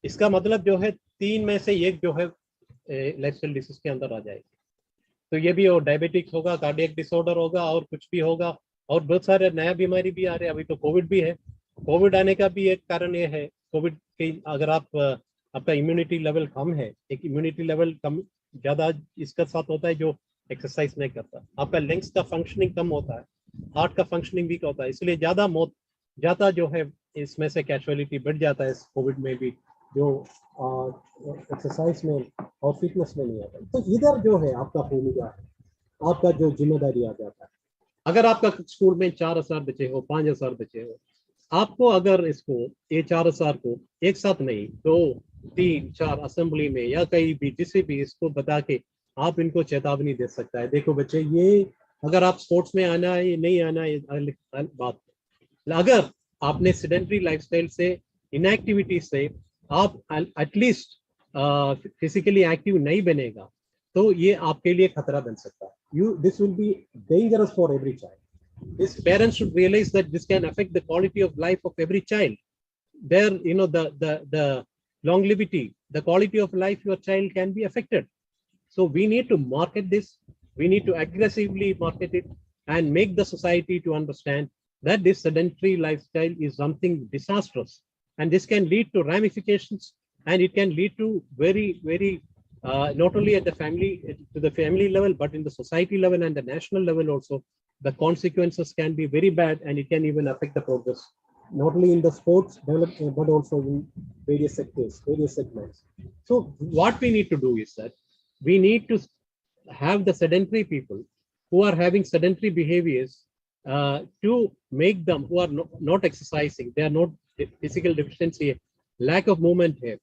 C: इसका मतलब जो है 3 में से 1 जो है लाइफस्टाइल डिसीज के अंदर आ जाएगी। तो ये भी हो, डायबिटिक्स होगा, कार्डियक डिसऑर्डर होगा और कुछ भी होगा और बहुत सारे नया बीमारी भी आ रहे हैं। अभी तो कोविड भी है, कोविड आने का भी एक कारण ये है। कोविड के अगर आपका इम्यूनिटी लेवल कम है, एक इम्यूनिटी लेवल कम ज्यादा इसका साथ होता है जो एक्सरसाइज नहीं करता, आपका लंग्स का फंक्शनिंग कम होता है, हार्ट का फंक्शनिंग वीक होता है, इसलिए ज्यादा मौत ज्यादा जो है इसमें से कैजुअलिटी बढ़ जाता है कोविड में भी, जो एक्सरसाइज में और फिटनेस में नहीं आता। तो इधर जो है आपका भूमिका है, आपका जो जिम्मेदारी आ जाता है। अगर आपका स्कूल में 4000 बच्चे हो, 5000 बच्चे हो, आपको अगर इसको ये 4000 को एक साथ नहीं 2, 3, 4 असेंबली में या कहीं भी जिसे भी इसको बता के आप इनको चेतावनी दे सकता है, देखो बच्चे ये अगर आप स्पोर्ट्स में आना है नहीं आना है बात। अगर आपने सेडेंटरी लाइफस्टाइल से, इनएक्टिविटी से आप एटलीस्ट फिजिकली एक्टिव नहीं बनेगा तो ये आपके लिए खतरा बन सकता है। This will be dangerous for every child. This parents should realize that this can affect the quality of life of every child. Their, the longevity, the quality of life your child can be affected. So we need to market this. We need to aggressively market it and make the society to understand that this sedentary lifestyle is something disastrous, and this can lead to ramifications, and it can lead to very, very not only at the family level, but in the society level and the national level also. The consequences can be very bad, and it can even affect the progress, not only in the sports development, but also in various sectors, various segments. So what we need to do is that we need to have the sedentary people who are having sedentary behaviors to make them, who are not exercising, they are not physical deficiency, lack of movement है,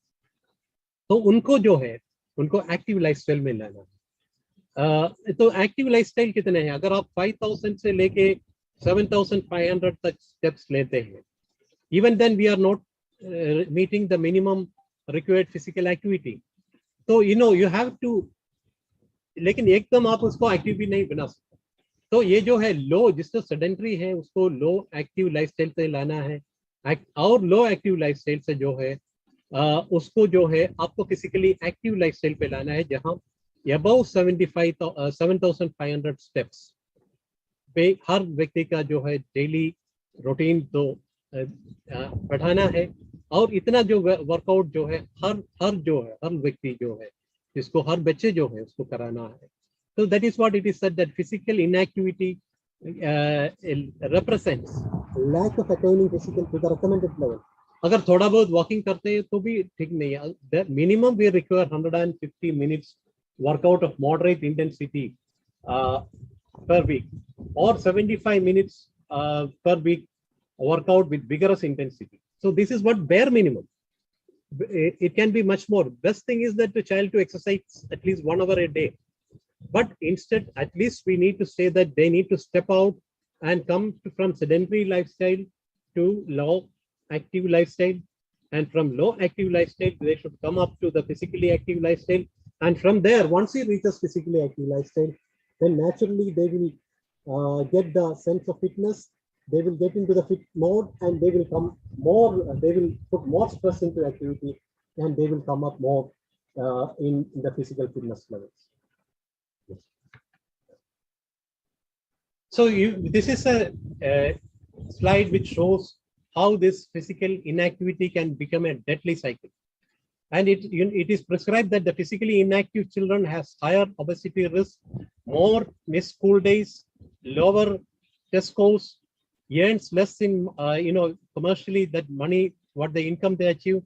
C: तो उनको जो है उनको active lifestyle में लाना है। तो एक्टिव लाइफस्टाइल कितने हैं? अगर आप 5000 से लेके 7500 तक स्टेप्स लेते हैं, even then we are not meeting the minimum required physical activity. तो यू हैव टू, लेकिन एकदम आप उसको एक्टिव भी नहीं बना सकते। तो ये जो है लो, जिसको सेडेंटरी है उसको लो एक्टिव लाइफस्टाइल से लाना है, और लो एक्टिव लाइफस्टाइल से जो है उसको जो है आपको फिजिकली एक्टिव लाइफस्टाइल पे लाना है, जहां अबव 7500 स्टेप्स पे हर व्यक्ति का जो है डेली रूटीन तो बढ़ाना है, और इतना जो वर्कआउट जो है हर व्यक्ति जो है, जिसको हर बच्चे जो है उसको कराना है. So that is what it is said, that physical inactivity represents lack of attaining physical to the recommended level. अगर थोड़ा बहुत वॉकिंग करते हैं तो भी ठीक नहीं है. Minimum we require 150 minutes workout of moderate intensity per week, or 75 minutes per week workout with vigorous intensity. So this is what bare minimum. It can be much more. Best thing is that the child to exercise at least 1 hour a day. But instead, at least we need to say that they need to step out and come from sedentary lifestyle to low active lifestyle. And from low active lifestyle, they should come up to the physically active lifestyle. And from there, once he reaches physically active lifestyle, then naturally they will get the sense of fitness. They will get into the fit mode, and they will come more. They will put more stress into activity, and they will come up more in the physical fitness levels. So this is a slide which shows how this physical inactivity can become a deadly cycle. And it is prescribed that the physically inactive children has higher obesity risk, more missed school days, lower test scores, earns less in commercially that money, what the income they achieve,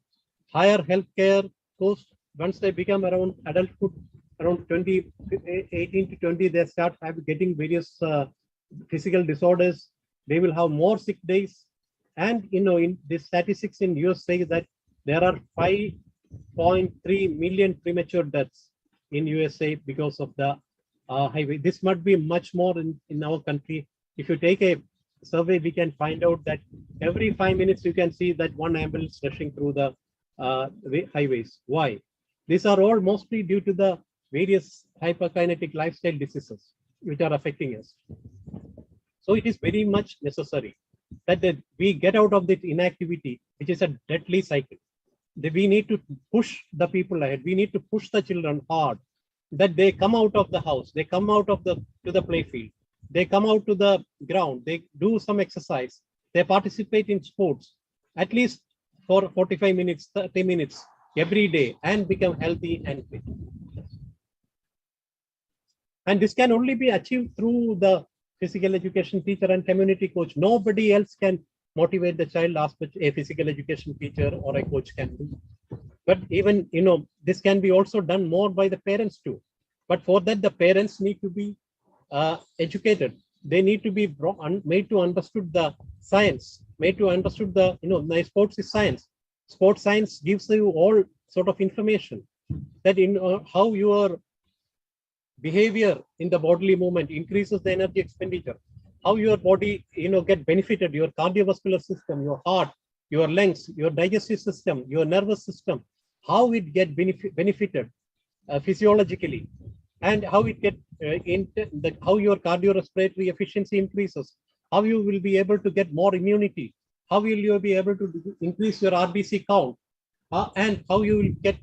C: higher healthcare cost. Once they become around adulthood, around 18 to 20, they start getting various physical disorders. They will have more sick days. And in the statistics in US say that there are 5.3 million premature deaths in USA because of the highway. This must be much more in our country. If you take a survey, we can find out that every 5 minutes you can see that one ambulance rushing through the highways. Why? These are all mostly due to the various hyperkinetic lifestyle diseases which are affecting us. So it is very much necessary that we get out of this inactivity, which is a deadly cycle. We need to push the people ahead. We need to push the children hard, that they come out of the house, they come out of to the play field, they come out to the ground, they do some exercise, they participate in sports, at least for 45 minutes, 30 minutes every day, and become healthy and fit. And this can only be achieved through the physical education teacher and community coach. Nobody else can motivate the child as much a physical education teacher or a coach can do. But even, this can be also done more by the parents too. But for that, the parents need to be educated. They need to be made to understood the science, made to understood the, sports is science. Sports science gives you all sort of information that how your behavior in the bodily movement increases the energy expenditure, how your body, get benefited, your cardiovascular system, your heart, your lungs, your digestive system, your nervous system, how it get benefited physiologically, and how it get how your cardiorespiratory efficiency increases, how you will be able to get more immunity, how will you be able to increase your RBC count, and how you will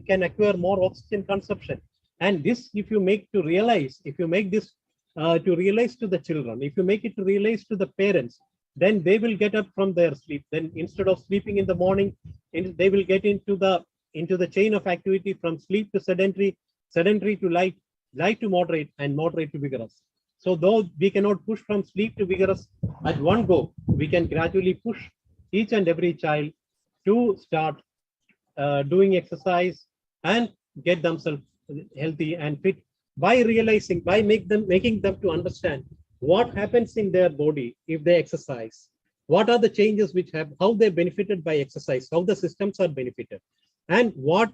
C: can acquire more oxygen consumption. And this, if you make this to realize to the children, if you make it to realize to the parents, then they will get up from their sleep. Then instead of sleeping in the morning, they will get into the chain of activity from sleep to sedentary to light to moderate, and moderate to vigorous. So though we cannot push from sleep to vigorous at one go, we can gradually push each and every child to start doing exercise and get themselves healthy and fit by making them to understand what happens in their body if they exercise, what are the changes which have, how they're benefited by exercise, how the systems are benefited, and what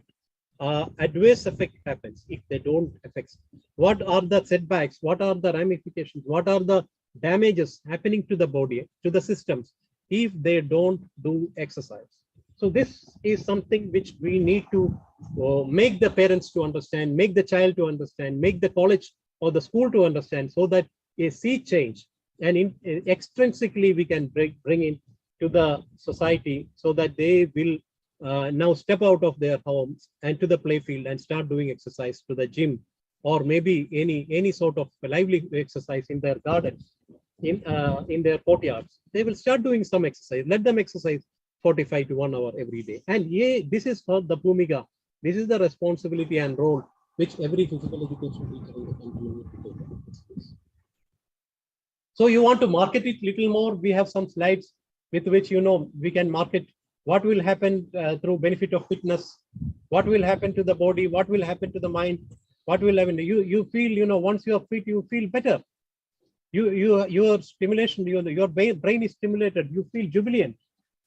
C: adverse effect happens if they don't affect, what are the setbacks, what are the ramifications, what are the damages happening to the body, to the systems if they don't do exercise. So this is something which we need to make the parents to understand, make the child to understand, make the college or the school to understand, so that a sea change and extrinsically we can bring in to the society, so that they will now step out of their homes and to the play field and start doing exercise, to the gym, or maybe any sort of lively exercise in their gardens. in their courtyards, they will start doing some exercise. Let them exercise 45 to 1 hour every day. And this is for the Bhumika. This is the responsibility and role which every physical education teacher in the country needs to take. So you want to market it little more. We have some slides with which, we can market what will happen through benefit of fitness, what will happen to the body, what will happen to the mind, what will happen. You feel, once you are fit, you feel better. Your stimulation, your brain is stimulated. You feel jubilant.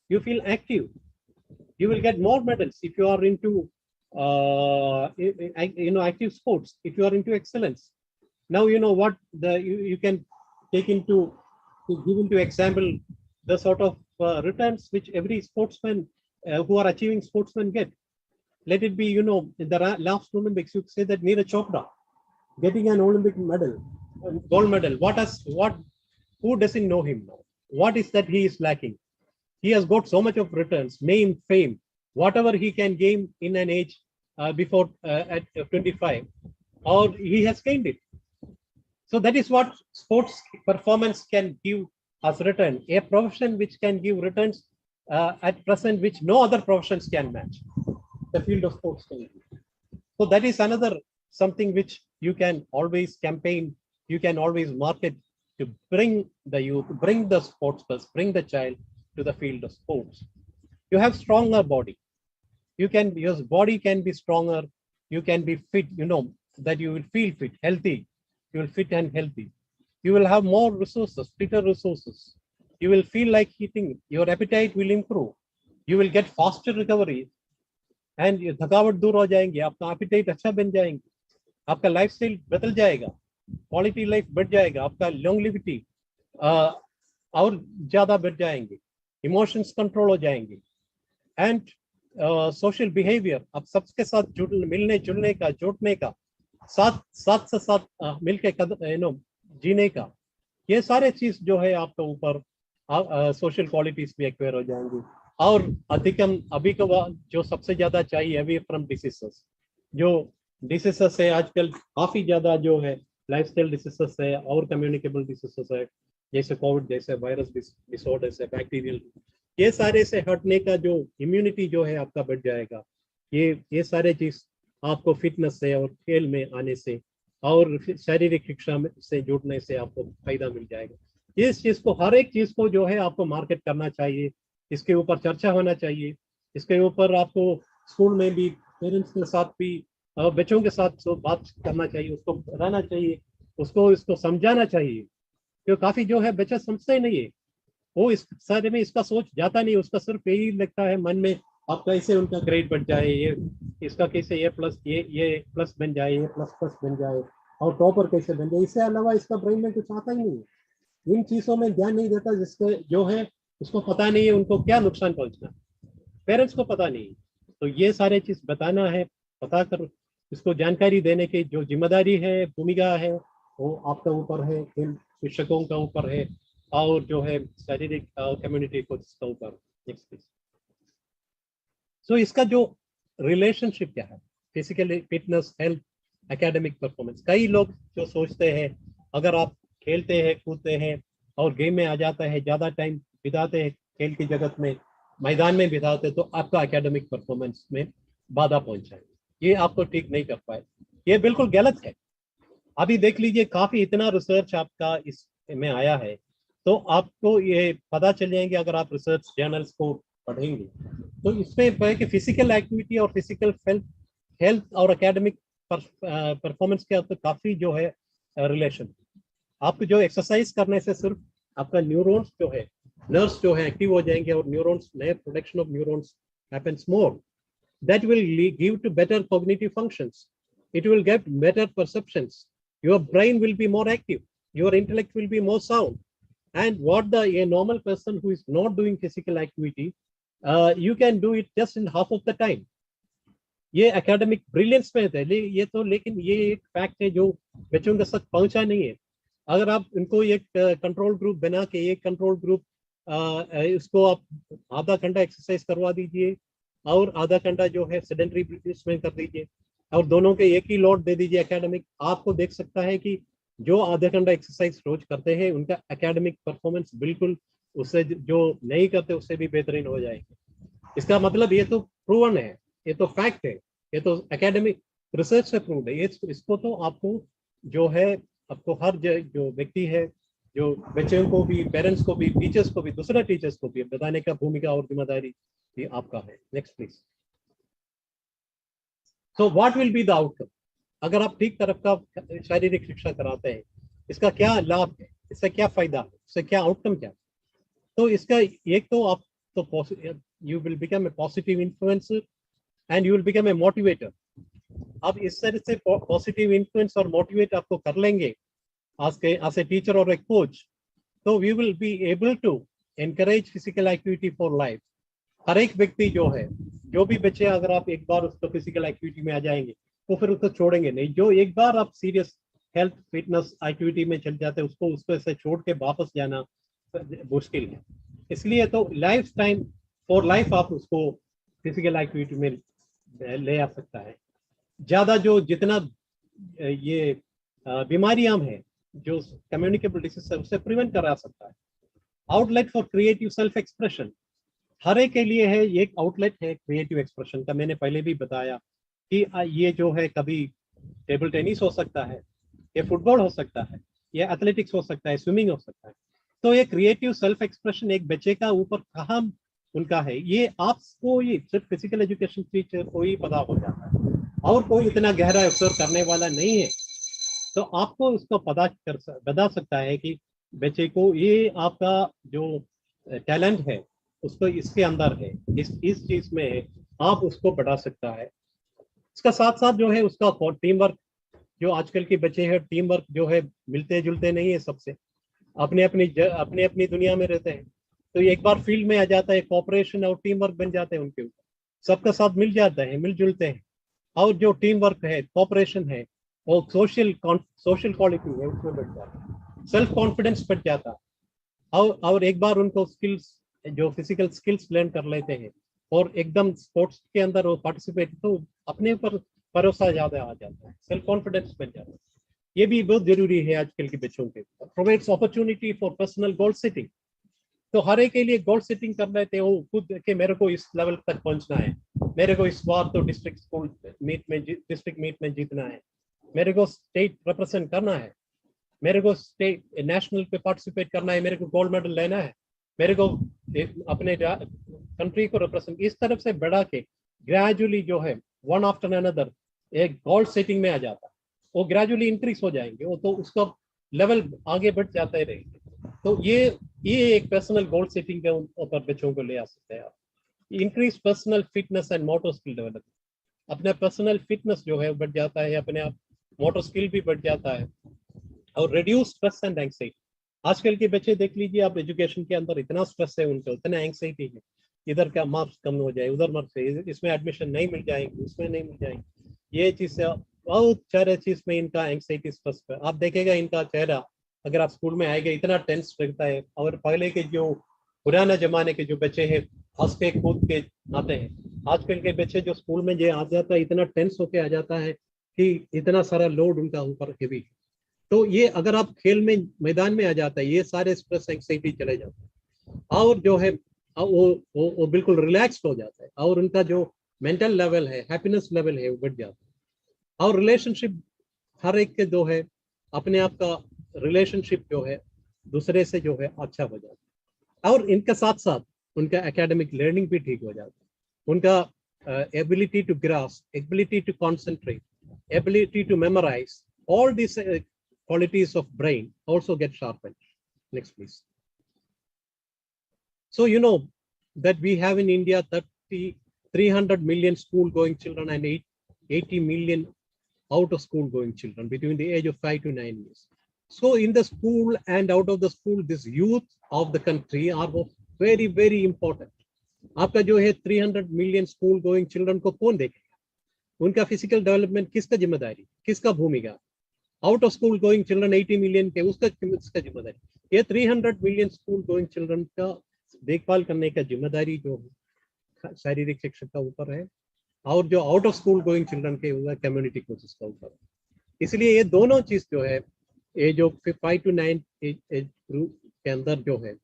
C: You feel active. You will get more medals if you are into, active sports. If you are into excellence. Now what you can take into, give into example the sort of returns which every sportsman who are achieving sportsmen get. Let it be, in the last Olympics, you say that Neeraj Chopra getting an Olympic medal, gold medal. Who doesn't know him now? What is that he is lacking? He has got so much of returns, name, fame, whatever he can gain in an age before at 25, or he has gained it. So that is what sports performance can give as return, a profession which can give returns at present, which no other professions can match. The field of sports can give. So that is another something which you can always campaign, you can always market to bring the youth, bring the sportsmen, bring the child to the field of sports. You have stronger body. Your body can be stronger. You can be fit, that you will feel fit, healthy. You will fit and healthy. You will have more resources, fitter resources. You will feel like eating. Your appetite will improve. You will get faster recovery. And थकावट दूर हो जाएंगे, आपका appetite अच्छा बन जाएंगे, आपका lifestyle बदल जाएगा, quality life बढ़ जाएगा, आपका longevity और ज़्यादा बढ़ जाएंगे, emotions control हो जाएंगे, and social behavior, आप सबके साथ मिलने जुलने का, जुड़ने का, साथ से साथ मिलके जीने का, ये सारे चीज जो है आपके ऊपर सोशल क्वालिटीज भी एक्वायर हो जाएंगी. और अधिकम अभी को जो सबसे ज्यादा चाहिए अवे फ्रॉम डिसीजेस, जो डिसीजेस है आजकल काफी ज्यादा जो है लाइफस्टाइल डिसीजेस है और कम्युनिकेबल डिसीजेस है, जैसे कोविड जैसे वायरस डिसऑर्डर्स है, बैक्टीरियल, ये सारे से हटने का जो इम्यूनिटी जो है आपका बढ़ जाएगा. ये सारे चीज आपको फिटनेस से और खेल में आने से और शारीरिक शिक्षा से जुड़ने से आपको फायदा मिल जाएगा. इस चीज को, हर एक चीज को जो है आपको मार्केट करना चाहिए, इसके ऊपर चर्चा होना चाहिए, इसके ऊपर आपको स्कूल में भी पेरेंट्स के साथ भी बच्चों के साथ बात करना चाहिए, उसको रहना चाहिए, इसको समझाना चाहिए. क्योंकि काफी जो है बच्चा समझता ही नहीं है, वो इस सारे में इसका सोच जाता नहीं, उसका सिर्फ यही लगता है मन में आप कैसे उनका ग्रेड बढ़ जाए, ये इसका कैसे ये प्लस बन जाए, ये प्लस बन जाए और टॉपर कैसे बन जाए. इससे अलावा इसका ब्रेन में कुछ आता ही नहीं है, इन चीजों में ध्यान नहीं देता, जिसके जो है उसको पता नहीं है उनको क्या नुकसान पहुंचना, पेरेंट्स को पता नहीं. तो ये सारे चीज बताना है, पता कर इसको जानकारी देने की जो जिम्मेदारी है, भूमिका है, वो आपका ऊपर है, शिक्षकों का ऊपर है, और जो है शारीरिक कम्युनिटी कोच का ऊपर. सो इसका जो रिलेशनशिप क्या है, physical fitness, health, academic performance. कई लोग जो सोचते हैं अगर आप खेलते हैं, कूदते हैं और गेम में आ जाता है, ज्यादा टाइम बिताते हैं खेल की जगत में, मैदान में बिताते, तो आपका एकेडमिक परफॉर्मेंस में बाधा पहुंच जाए. ये आपको ठीक नहीं कर पाए, ये बिल्कुल गलत है. अभी देख लीजिए, काफी इतना रिसर्च आपका इसमें आया है, तो आपको ये पता चल जाएंगे अगर आप रिसर्च जर्नल्स को पढ़ेंगे, तो इसमें कि फिजिकल एक्टिविटी और फिजिकल हेल्थ और एकेडमिक परफॉर्मेंस के आपको काफी जो है रिलेशन. आपको जो एक्सरसाइज करने से सिर्फ आपका न्यूरॉन्स जो है, नर्व्स जो है एक्टिव हो जाएंगे और न्यूरॉन्स, नए production of neurons happens more. That will give to better cognitive functions. It will get better perceptions. Your brain will be more active. Your intellect will be more sound. And what a normal person who is not doing physical activity, you can do it just in half of the time. ये academic brilliance में है, ये तो, लेकिन ये एक fact है जो बच्चों के साथ पहुंचा नहीं है. अगर आप इनको एक कंट्रोल ग्रुप बना के, एक कंट्रोल ग्रुप इसको आप आधा घंटा एक्सरसाइज करवा दीजिए और आधा घंटा जो है सेडेंटरी में कर दीजिए, और दोनों के एक ही लोड दे दीजिए एकेडमिक, आपको देख सकता है कि जो आधा घंटा एक्सरसाइज रोज करते हैं उनका एकेडमिक परफॉर्मेंस बिल्कुल उससे जो नहीं करते उससे भी बेहतरीन हो जाएंगे। इसका मतलब ये तो प्रूवन है, ये तो फैक्ट है, ये तो एकेडमिक रिसर्च से प्रूव है। ये इसको तो आपको जो है आपको हर जो व्यक्ति है, जो बच्चों को भी, पेरेंट्स को भी, टीचर्स को भी, दूसरे टीचर्स को भी बताने का भूमिका और जिम्मेदारी भी आपका है। Next please. So what will be the outcome? अगर आप ठीक तरफ का शारीरिक शिक्षा कराते हैं, इसका क्या लाभ है, इससे क्या फायदा है, इससे क्या आउटकम क्या है? तो इसका एक तो आप तो you will become a positive influencer and you will become a motivator. अब इस तरह से पॉजिटिव इन्फ्लुएंस और मोटिवेट आपको कर लेंगे as a teacher or a coach, तो we will be able to encourage physical activity for life। हर एक व्यक्ति जो है, जो भी बच्चे, अगर आप एक बार उसको फिजिकल एक्टिविटी में आ जाएंगे तो फिर उसको छोड़ेंगे नहीं। जो एक बार आप सीरियस हेल्थ फिटनेस एक्टिविटी में चल जाते हैं उसको ऐसे छोड़ के वापस जाना मुश्किल है। इसलिए तो लाइफ टाइम फॉर लाइफ आप उसको फिजिकल एक्टिविटी में ले आ सकता है। ज्यादा जो जितना ये बीमारियां हैं जो कम्युनिकेबल डिसीज है उससे प्रिवेंट करा सकता है। Outlet for creative self expression हर एक के लिए है, ये एक आउटलेट है क्रिएटिव एक्सप्रेशन का। मैंने पहले भी बताया कि ये जो है कभी टेबल टेनिस हो सकता है, ये फुटबॉल हो सकता है, ये एथलेटिक्स हो सकता है, स्विमिंग हो सकता है। तो ये क्रिएटिव सेल्फ एक्सप्रेशन एक बच्चे का ऊपर कहाँ उनका है, ये आपको ये सिर्फ फिजिकल एजुकेशन टीचर को ही पता हो जाता है और कोई इतना गहरा ऑब्जर्व करने वाला नहीं है। तो आपको उसको बता सकता है कि बच्चे को ये आपका जो टैलेंट है उसको इसके अंदर है, इस चीज में है, आप उसको बढ़ा सकता है। इसका साथ साथ जो है उसका टीम वर्क, जो आजकल के बच्चे हैं टीम वर्क जो है मिलते जुलते नहीं है, सबसे अपने अपनी दुनिया में रहते हैं। तो एक बार फील्ड में आ जाता है, कोऑपरेशन और टीम वर्क बन जाते हैं उनके ऊपर, सबका साथ मिल जाता है, मिलजुलते हैं। और जो टीम वर्क है, कोऑपरेशन है और सोशल क्वालिटी है उसमें बढ़ जाता है, सेल्फ कॉन्फिडेंस बढ़ जाता है। और एक बार उनको स्किल्स, जो फिजिकल स्किल्स लर्न कर लेते हैं और एकदम स्पोर्ट्स के अंदर वो पार्टिसिपेट, तो अपने ऊपर भरोसा ज्यादा आ जाता है, सेल्फ कॉन्फिडेंस बढ़ जाता है। ये भी बहुत जरूरी है आजकल के बच्चों के। Provides opportunity for personal goal setting, तो हर एक के लिए गोल सेटिंग कर लेते हो खुद के, मेरे को इस लेवल तक पहुंचना है, मेरे को इस बार तो डिस्ट्रिक्ट मीट में जीतना है, मेरे को स्टेट रिप्रेजेंट करना है, मेरे को स्टेट नेशनल पे पार्टिसिपेट करना है, मेरे को गोल्ड मेडल लेना है, मेरे को अपने कंट्री को रिप्रेजेंट, इस तरफ से बढ़ा के ग्रेजुअली जो है वन आफ्टर अनदर एक गोल सेटिंग में आ जाता है, वो ग्रेजुअली इंक्रीज हो जाएंगे, वो तो उसका लेवल आगे बढ़ जाता ही रहेंगे। तो ये एक पर्सनल गोल सेटिंग के ऊपर बच्चों को ले आ सकते हैं आप। Increase personal fitness and motor skill development, अपना पर्सनल फिटनेस जो है बढ़ जाता है, अपने आप मोटर स्किल भी बढ़ जाता है। और रिड्यूस स्ट्रेस एंड एंग्जाइटी, आजकल के बच्चे देख लीजिए आप, एजुकेशन के अंदर इतना स्ट्रेस है उनको, इतना एंग्जाइटी है, इधर का मार्क्स कम हो जाए, उधर मार्क्स है, इसमें एडमिशन नहीं मिल जाएंगे, उसमें नहीं मिल जाएंगे, ये चीज से बहुत सारे चीज में इनका एंग्जाइटी स्ट्रेस पे आप देखेगा इनका चेहरा, अगर आप स्कूल में आएगा इतना टेंस लगता है। और पहले के जो पुराने जमाने के जो बच्चे हैं हंस के कूद के आते हैं, आजकल के बच्चे जो स्कूल में जो आ जाता है इतना टेंस होके आ जाता है कि इतना सारा लोड उनका ऊपर हेवी। तो ये अगर आप खेल में मैदान में आ जाता है, ये सारे स्ट्रेस एंग्जाइटी चले जाते हैं और जो है वो बिल्कुल रिलैक्स्ड हो जाता है और उनका जो मेंटल लेवल है, हैप्पीनेस लेवल है वो बढ़ जाता है। और रिलेशनशिप, हर एक के जो है अपने आप का रिलेशनशिप जो है दूसरे से जो है अच्छा हो जाता है। और इनके साथ साथ उनका एकेडमिक लर्निंग भी ठीक हो जाता है, उनका ability to grasp, ability to concentrate, ability to memorise, all these qualities of brain also get sharpened. Next, please. So you know that we have in India 300 million school going children and 80 million out of school going children between the age of 5 to 9 years. So in the school and out of the school, this youth of the country are very, very important. आपका जो है 300 million school going children को कौन देखेगा, उनका physical development किसका जिम्मेदारी, किसका भूमिका? Out of school going children 80 million के, उसका जिम्मेदारी। ये 300 मिलियन स्कूल गोइंग चिल्ड्रन का देखभाल करने का जिम्मेदारी जो शारीरिक शिक्षक का ऊपर है, और जो out of school going children के कम्युनिटी कोचेस का ऊपर है। इसलिए ये दोनों चीज जो है ये जो 5 to 9 एज ग्रुप के अंदर जो है,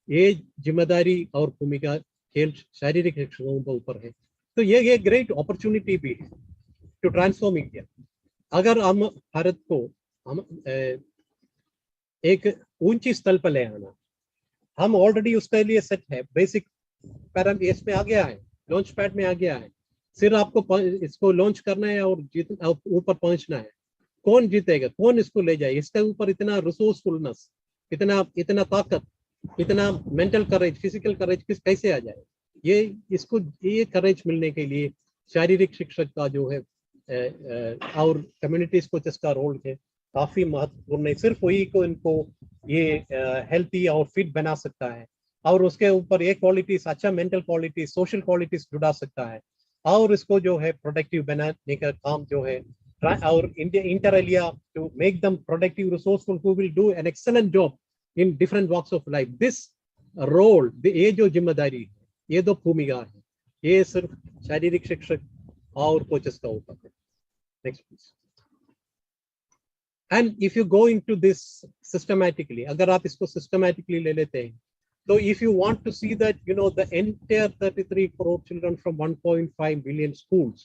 C: ये जिम्मेदारी और भूमिका खेल शारीरिक शिक्षकों के ऊपर है। तो ये ग्रेट अपॉर्चुनिटी भी है टू ट्रांसफॉर्म इंडिया। अगर हम भारत को हम एक ऊंची स्थल पर ले आना, हम ऑलरेडी उसके लिए सेट है, बेसिक पैरामीटर इसमें आ गया है, लॉन्च पैड में आ गया है, सिर्फ आपको इसको लॉन्च करना है और ऊपर पहुंचना है। कौन जीतेगा, कौन इसको ले जाए, इसके ऊपर इतना रिसोर्सफुलनेस, इतना ताकत, इतना मेंटल करेज, फिजिकल करेज कैसे आ जाए? ये करेज मिलने के लिए शारीरिक शिक्षक का जो है और कम्युनिटीज कोचेस का रोल है काफी महत्वपूर्ण है। सिर्फ वही को इनको ये हेल्थी और फिट बना सकता है और उसके ऊपर ये क्वालिटीज, अच्छा मेंटल क्वालिटीज, सोशल क्वालिटीज जुड़ा सकता है और इसको जो है प्रोडक्टिव बनाने का काम जो है, और inter alia to make them productive, resourceful, who will do an excellent job in different walks of life. This role, ये जो जिम्मेदारी है, ये दो भूमिका है, ये सिर्फ शारीरिक शिक्षक और कोचेस का ऊपर है। Next please. And if you go into this systematically, अगर आप इसको सिस्टमैटिकली ले लेते हैं, तो if you want to see that, you know, the entire 33 crore children from 1.5 billion schools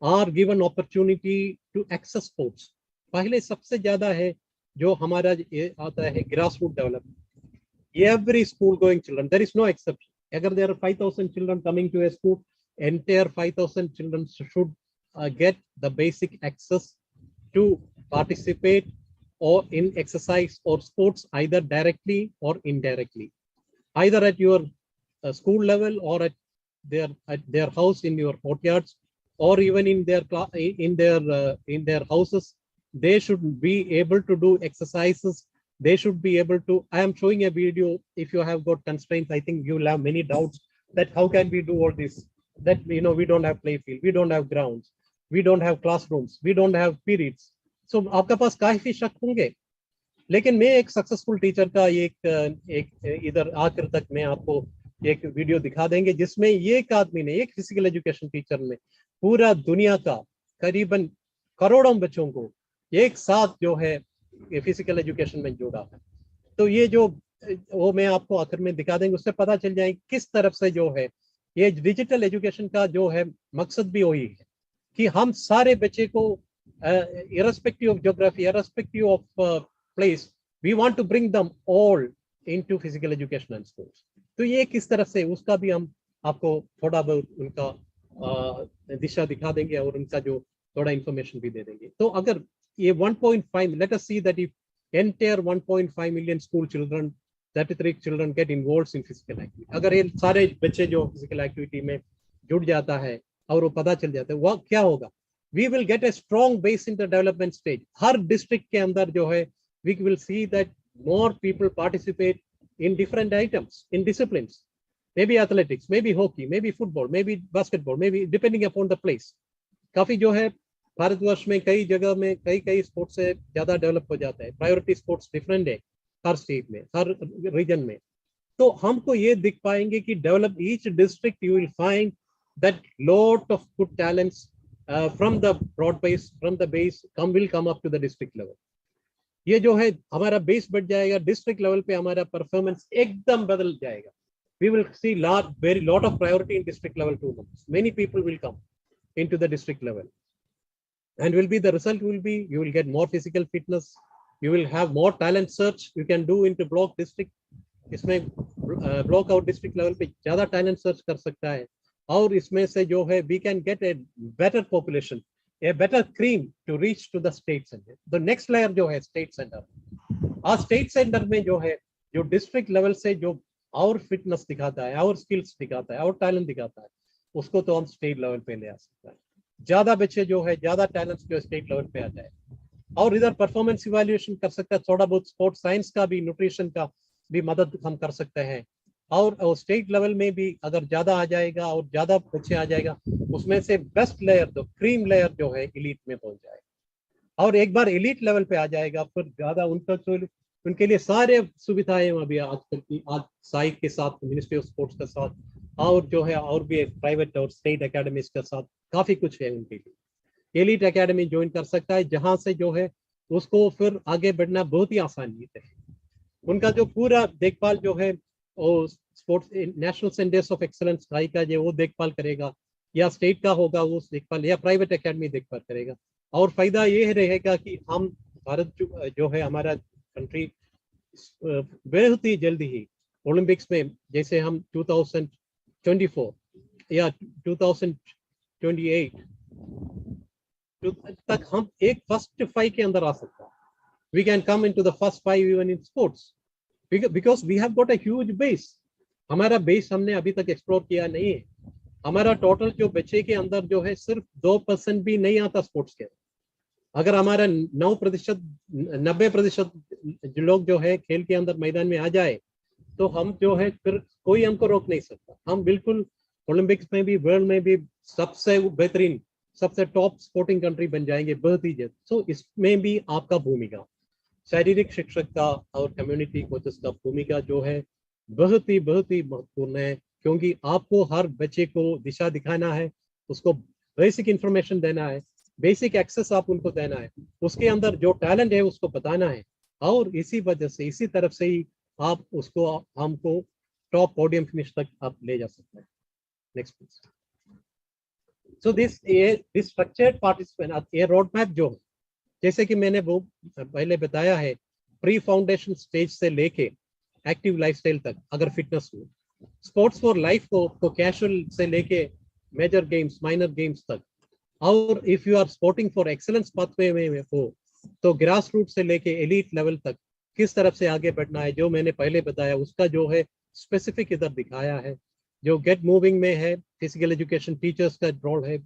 C: are given opportunity to access sports, पहले सबसे ज्यादा है जो हमारा ये आता है grassroots development. Every school going children, there is no exception. अगर there are 5,000 children coming to a school, entire 5,000 children should get the basic access to participate or in exercise or sports, either directly or indirectly, either at your school level or at their house, in your courtyards, or even in their houses. They should be able to do exercises. They should be able to. I am showing a video. If you have got constraints, I think you will have many doubts that how can we do all this? That, you know, we don't have play field, we don't have grounds, we don't have classrooms, we don't have periods. So आपके पास काफी शक होंगे, लेकिन मैं एक successful teacher का एक इधर आखिर तक मैं आपको एक वीडियो दिखा देंगे जिसमें एक आदमी ने, एक फिजिकल एजुकेशन टीचर ने पूरा दुनिया का करीबन करोड़ों बच्चों को एक साथ जो है फिजिकल एजुकेशन में जोड़ा है। तो ये जो वो मैं आपको आखिर में दिखा देंगे, उससे पता चल जाए किस तरफ से जो है ये डिजिटल एजुकेशन का जो है मकसद भी वही है कि हम सारे बच्चे को irrespective of geography, irrespective of place, we want to bring them all into physical education and schools. तो ये किस तरह से, उसका भी हम आपको थोड़ा बहुत उनका दिशा दिखा देंगे और उनका जो थोड़ा इंफॉर्मेशन भी दे देंगे। तो अगर ये 1.5, let us see that if entire 1.5 million school children, 33 children get involved in physical activity, अगर ये सारे बच्चे जो physical activity में जुड़ जाता है और वो पता चल जाता है, वह क्या होगा? We will get a strong base in the development stage. Her district के अंदर जो है, we will see that more people participate in different items, in disciplines, maybe athletics, maybe hockey, maybe football, maybe basketball, maybe depending upon the place. काफी जो है भारतवर्ष में कई जगह में कई स्पोर्ट्स से ज्यादा डेवलप हो जाता है। प्रायोरिटी स्पोर्ट्स डिफरेंट है हर स्टेट में, हर रीजन में। तो हमको ये दिख पाएंगे कि develop each district you will find that lot of good talents from the broad base, from the base will come up to the district level. ये जो है हमारा बेस बढ़ जाएगा, डिस्ट्रिक्ट लेवल पे हमारा परफॉर्मेंस एकदम बदल जाएगा। We will see very lot of priority in district level tournaments. Many people will come into the district level, and the result will be you will get more physical fitness. You will have more talent search. You can do into block district. इसमें block out district level पे ज़्यादा talent search कर सकता है। और इसमें से जो है we can get a better population, a better cream to reach to the state center. The next layer जो है state center, और state center में जो है जो district level से जो और fitness दिखाता है, और skills दिखाता है, और talent दिखाता है, उसको तो हम state level पे ले आ सकते हैं। ज्यादा बच्चे जो है ज्यादा talents जो state level पे आ जाए, और इधर performance evaluation कर सकता है, थोड़ा बहुत sport science का भी, nutrition का भी मदद हम कर सकते हैं। और स्टेट लेवल में भी अगर ज्यादा आ जाएगा और ज्यादा बच्चे आ जाएगा, उसमें से बेस्ट लेयर, तो क्रीम लेयर जो है एलीट में पहुंच जाएगा। और एक बार एलीट लेवल पे आ जाएगा, फिर ज्यादा उनके लिए सारे सुविधाएं अभी आजकल की आज साइट के साथ, मिनिस्ट्री ऑफ स्पोर्ट्स के साथ, और जो है और भी प्राइवेट और स्टेट एकेडमीज के साथ काफी कुछ है उनके लिए। एलीट एकेडमी ज्वाइन कर सकता है, जहां से जो है उसको फिर आगे बढ़ना बहुत ही आसानी है। उनका जो पूरा देखभाल जो है वो sports national centres of excellence try का जो वो देखभाल करेगा, या स्टेट का होगा वो देखभाल, या प्राइवेट एकेडमी देखभाल करेगा। और फायदा ये रहेगा कि हम भारत जो है हमारा कंट्री बहुत ही जल्दी ही ओलंपिक्स में, जैसे हम 2024 या 2028 तक हम एक फर्स्ट 5 के अंदर आ सकता है। We can come into the first 5 even in sports because we have got a huge base. हमारा बेस हमने अभी तक एक्सप्लोर किया नहीं है। हमारा टोटल जो बच्चे के अंदर जो है सिर्फ 2% भी नहीं आता स्पोर्ट्स के। अगर हमारा 9% 90% लोग जो है खेल के अंदर मैदान में आ जाए तो हम जो है फिर कोई हमको रोक नहीं सकता। हम बिल्कुल ओलंपिक्स में भी वर्ल्ड में भी सबसे बेहतरीन सबसे टॉप स्पोर्टिंग कंट्री बन जाएंगे बहुत ही जल्द। सो इसमें भी आपका भूमिका, शारीरिक शिक्षक का और कम्युनिटी कोचेस का भूमिका जो है बहुत ही महत्वपूर्ण है, क्योंकि आपको हर बच्चे को दिशा दिखाना है, उसको बेसिक इंफॉर्मेशन देना है, बेसिक एक्सेस आप उनको देना है, उसके अंदर जो टैलेंट है उसको बताना है, और इसी वजह से इसी तरफ से ही आप उसको हमको टॉप पोडियम फिनिश तक आप ले जा सकते हैं। Next please. So this structured participant ये रोड मैप जो है, जैसे कि मैंने वो पहले बताया है, प्री फाउंडेशन स्टेज से लेके एक्टिव लाइफस्टाइल तक, अगर फिटनेस हो, स्पोर्ट्स फॉर लाइफ को कैजुअल से लेके मेजर गेम्स माइनर गेम्स तक, और if you are sporting for excellence pathway में हो तो ग्रास रूट से लेके एलीट लेवल तक किस तरफ से आगे बढ़ना है, जो मैंने पहले बताया उसका जो है स्पेसिफिक इधर दिखाया है। जो गेट मूविंग में है, फिजिकल एजुकेशन टीचर्स का रोल है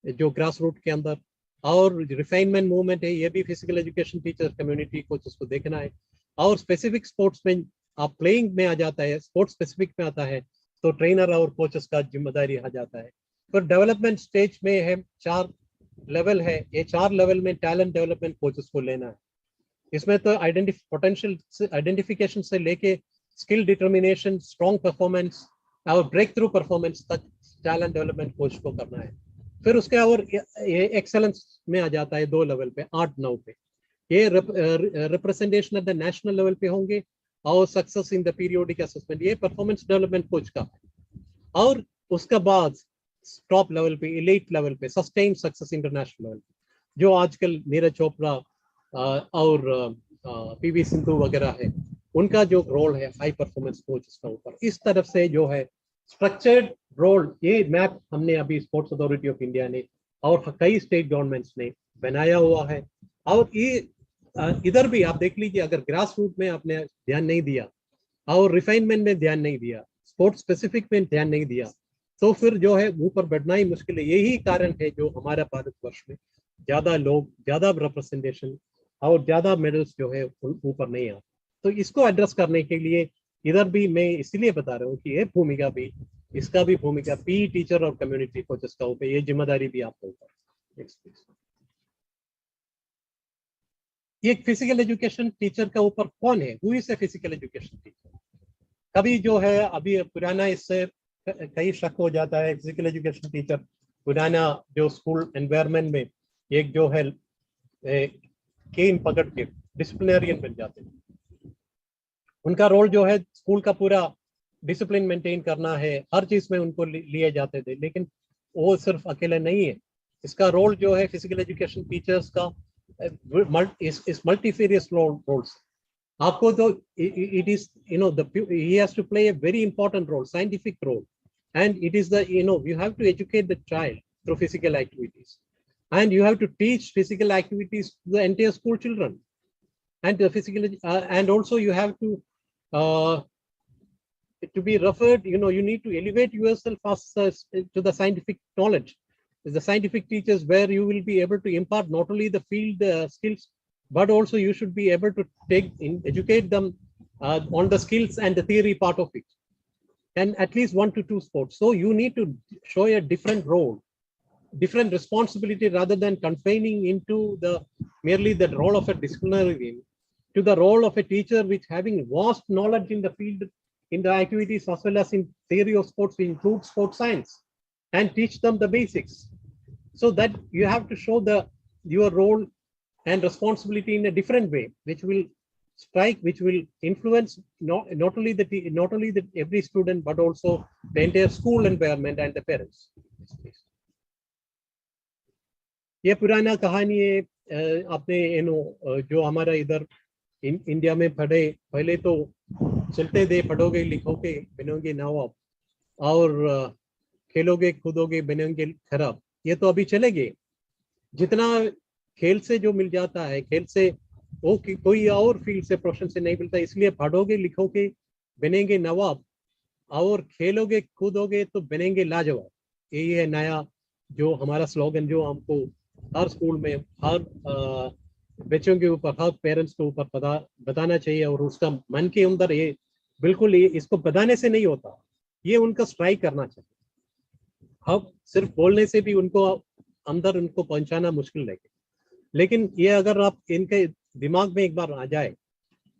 C: जो ग्रास रूट के अंदर, और रिफाइनमेंट मूवमेंट है, ये भी physical education teacher community coaches को देखना है। और स्पेसिफिक स्पोर्ट्स में आप प्लेइंग में आ जाता है, स्पोर्ट्स स्पेसिफिक में आता है तो ट्रेनर और कोचेस का जिम्मेदारी आ जाता है। फिर डेवलपमेंट स्टेज में है 4 लेवल है, ये 4 लेवल में टैलेंट डेवलपमेंट कोचेस को लेना है। इसमें तो पोटेंशियल आइडेंटिफिकेशन से लेके स्किल डिटर्मिनेशन, स्ट्रॉन्ग परफॉर्मेंस और ब्रेक थ्रू परफॉर्मेंस तक टैलेंट डेवलपमेंट कोच को करना है। फिर उसके और ये एक्सेलेंस में आ जाता है 2 लेवल पे, 8-9 पे, ये representation at the national level पे होंगे, और success in the periodic assessment ये परफॉर्मेंस डेवलपमेंट कोच का। और उसके बाद टॉप लेवल पे, एलीट लेवल पे, सस्टेन सक्सेस इंटरनेशनल लेवल पे, जो आजकल नीरज चोपड़ा और पीवी सिंधु वगैरह है, उनका जो रोल है हाई परफॉर्मेंस कोच का ऊपर। इस तरफ से जो है स्ट्रक्चर्ड रोल, ये मैप हमने अभी स्पोर्ट्स अथॉरिटी ऑफ इंडिया ने और कई स्टेट गवर्नमेंट्स ने बनाया हुआ है। और ये इधर भी आप देख लीजिए, अगर ग्रास रूट में आपने ध्यान नहीं दिया और रिफाइनमेंट में ध्यान नहीं दिया, स्पोर्ट्स स्पेसिफिक में ध्यान नहीं दिया, तो फिर जो है ऊपर बढ़ना ही मुश्किल है। यही कारण है जो हमारा भारतवर्ष में ज्यादा लोग, ज्यादा रिप्रेजेंटेशन और ज्यादा मेडल्स जो है ऊपर नहीं आते। तो इसको एड्रेस करने के लिए इधर भी मैं इसलिए बता रहा हूँ कि ये भूमिका भी, इसका भी भूमिका पी टीचर और कम्युनिटी कोचेस का ऊपर, ये जिम्मेदारी भी आपके ऊपर। ये फिजिकल एजुकेशन टीचर का ऊपर कौन है, who is a physical education teacher? कभी जो है अभी पुराना, इससे कई शक हो जाता है, फिजिकल एजुकेशन टीचर पुराना जो स्कूल एनवायरनमेंट में एक जो है केन पकड़ के डिसिप्लिनरियन बन जाते हैं। उनका रोल जो है स्कूल का पूरा डिसिप्लिन मेंटेन करना है, हर चीज में उनको लिए जाते थे, लेकिन वो सिर्फ अकेले नहीं है। इसका रोल जो है फिजिकल एजुकेशन टीचर्स का इस मल्टीफेरियस रोल्स। आपको तो it is he has to play a very important role, scientific role, and it is the you have to educate the child through physical activities, and you have to teach physical activities to the entire school children, and the physical and also you have to be referred, you need to elevate yourself as to the scientific knowledge, the scientific teachers, where you will be able to impart not only the field skills, but also you should be able to educate them on the skills and the theory part of it, and at least 1 to 2 sports. So you need to show a different role, different responsibility, rather than confining into merely the role of a disciplinarian, to the role of a teacher which having vast knowledge in the field, in the activities as well as in theory of sports, to include sports science and teach them the basics. So that you have to show your role and responsibility in a different way, which will influence not only every student, but also the entire school environment and the parents. ये पुराना कहानी है, आपने जो हमारा इधर India में पढ़े, पहले तो चलते दे पढ़ोगे लिखोगे बनोगे नवाब, और खेलोगे कूदोगे बनेंगे खराब, ये तो अभी चले गए। जितना खेल से जो मिल जाता है, खेल से वो कोई और फील्ड से प्रोफेशन से नहीं मिलता, इसलिए पढ़ोगे लिखोगे बनेंगे नवाब, और खेलोगे कूदोगे तो बनेंगे लाजवाब। यही है नया जो हमारा स्लोगन, जो हमको हर स्कूल में, हर बच्चों के ऊपर, हर पेरेंट्स के ऊपर बताना चाहिए, और उसका मन के अंदर ये बिल्कुल इसको बताने से नहीं होता, ये उनका स्ट्राइक करना चाहिए। अब सिर्फ बोलने से भी उनको अंदर उनको पहुंचाना मुश्किल है, लेकिन ये अगर आप इनके दिमाग में एक बार आ जाए,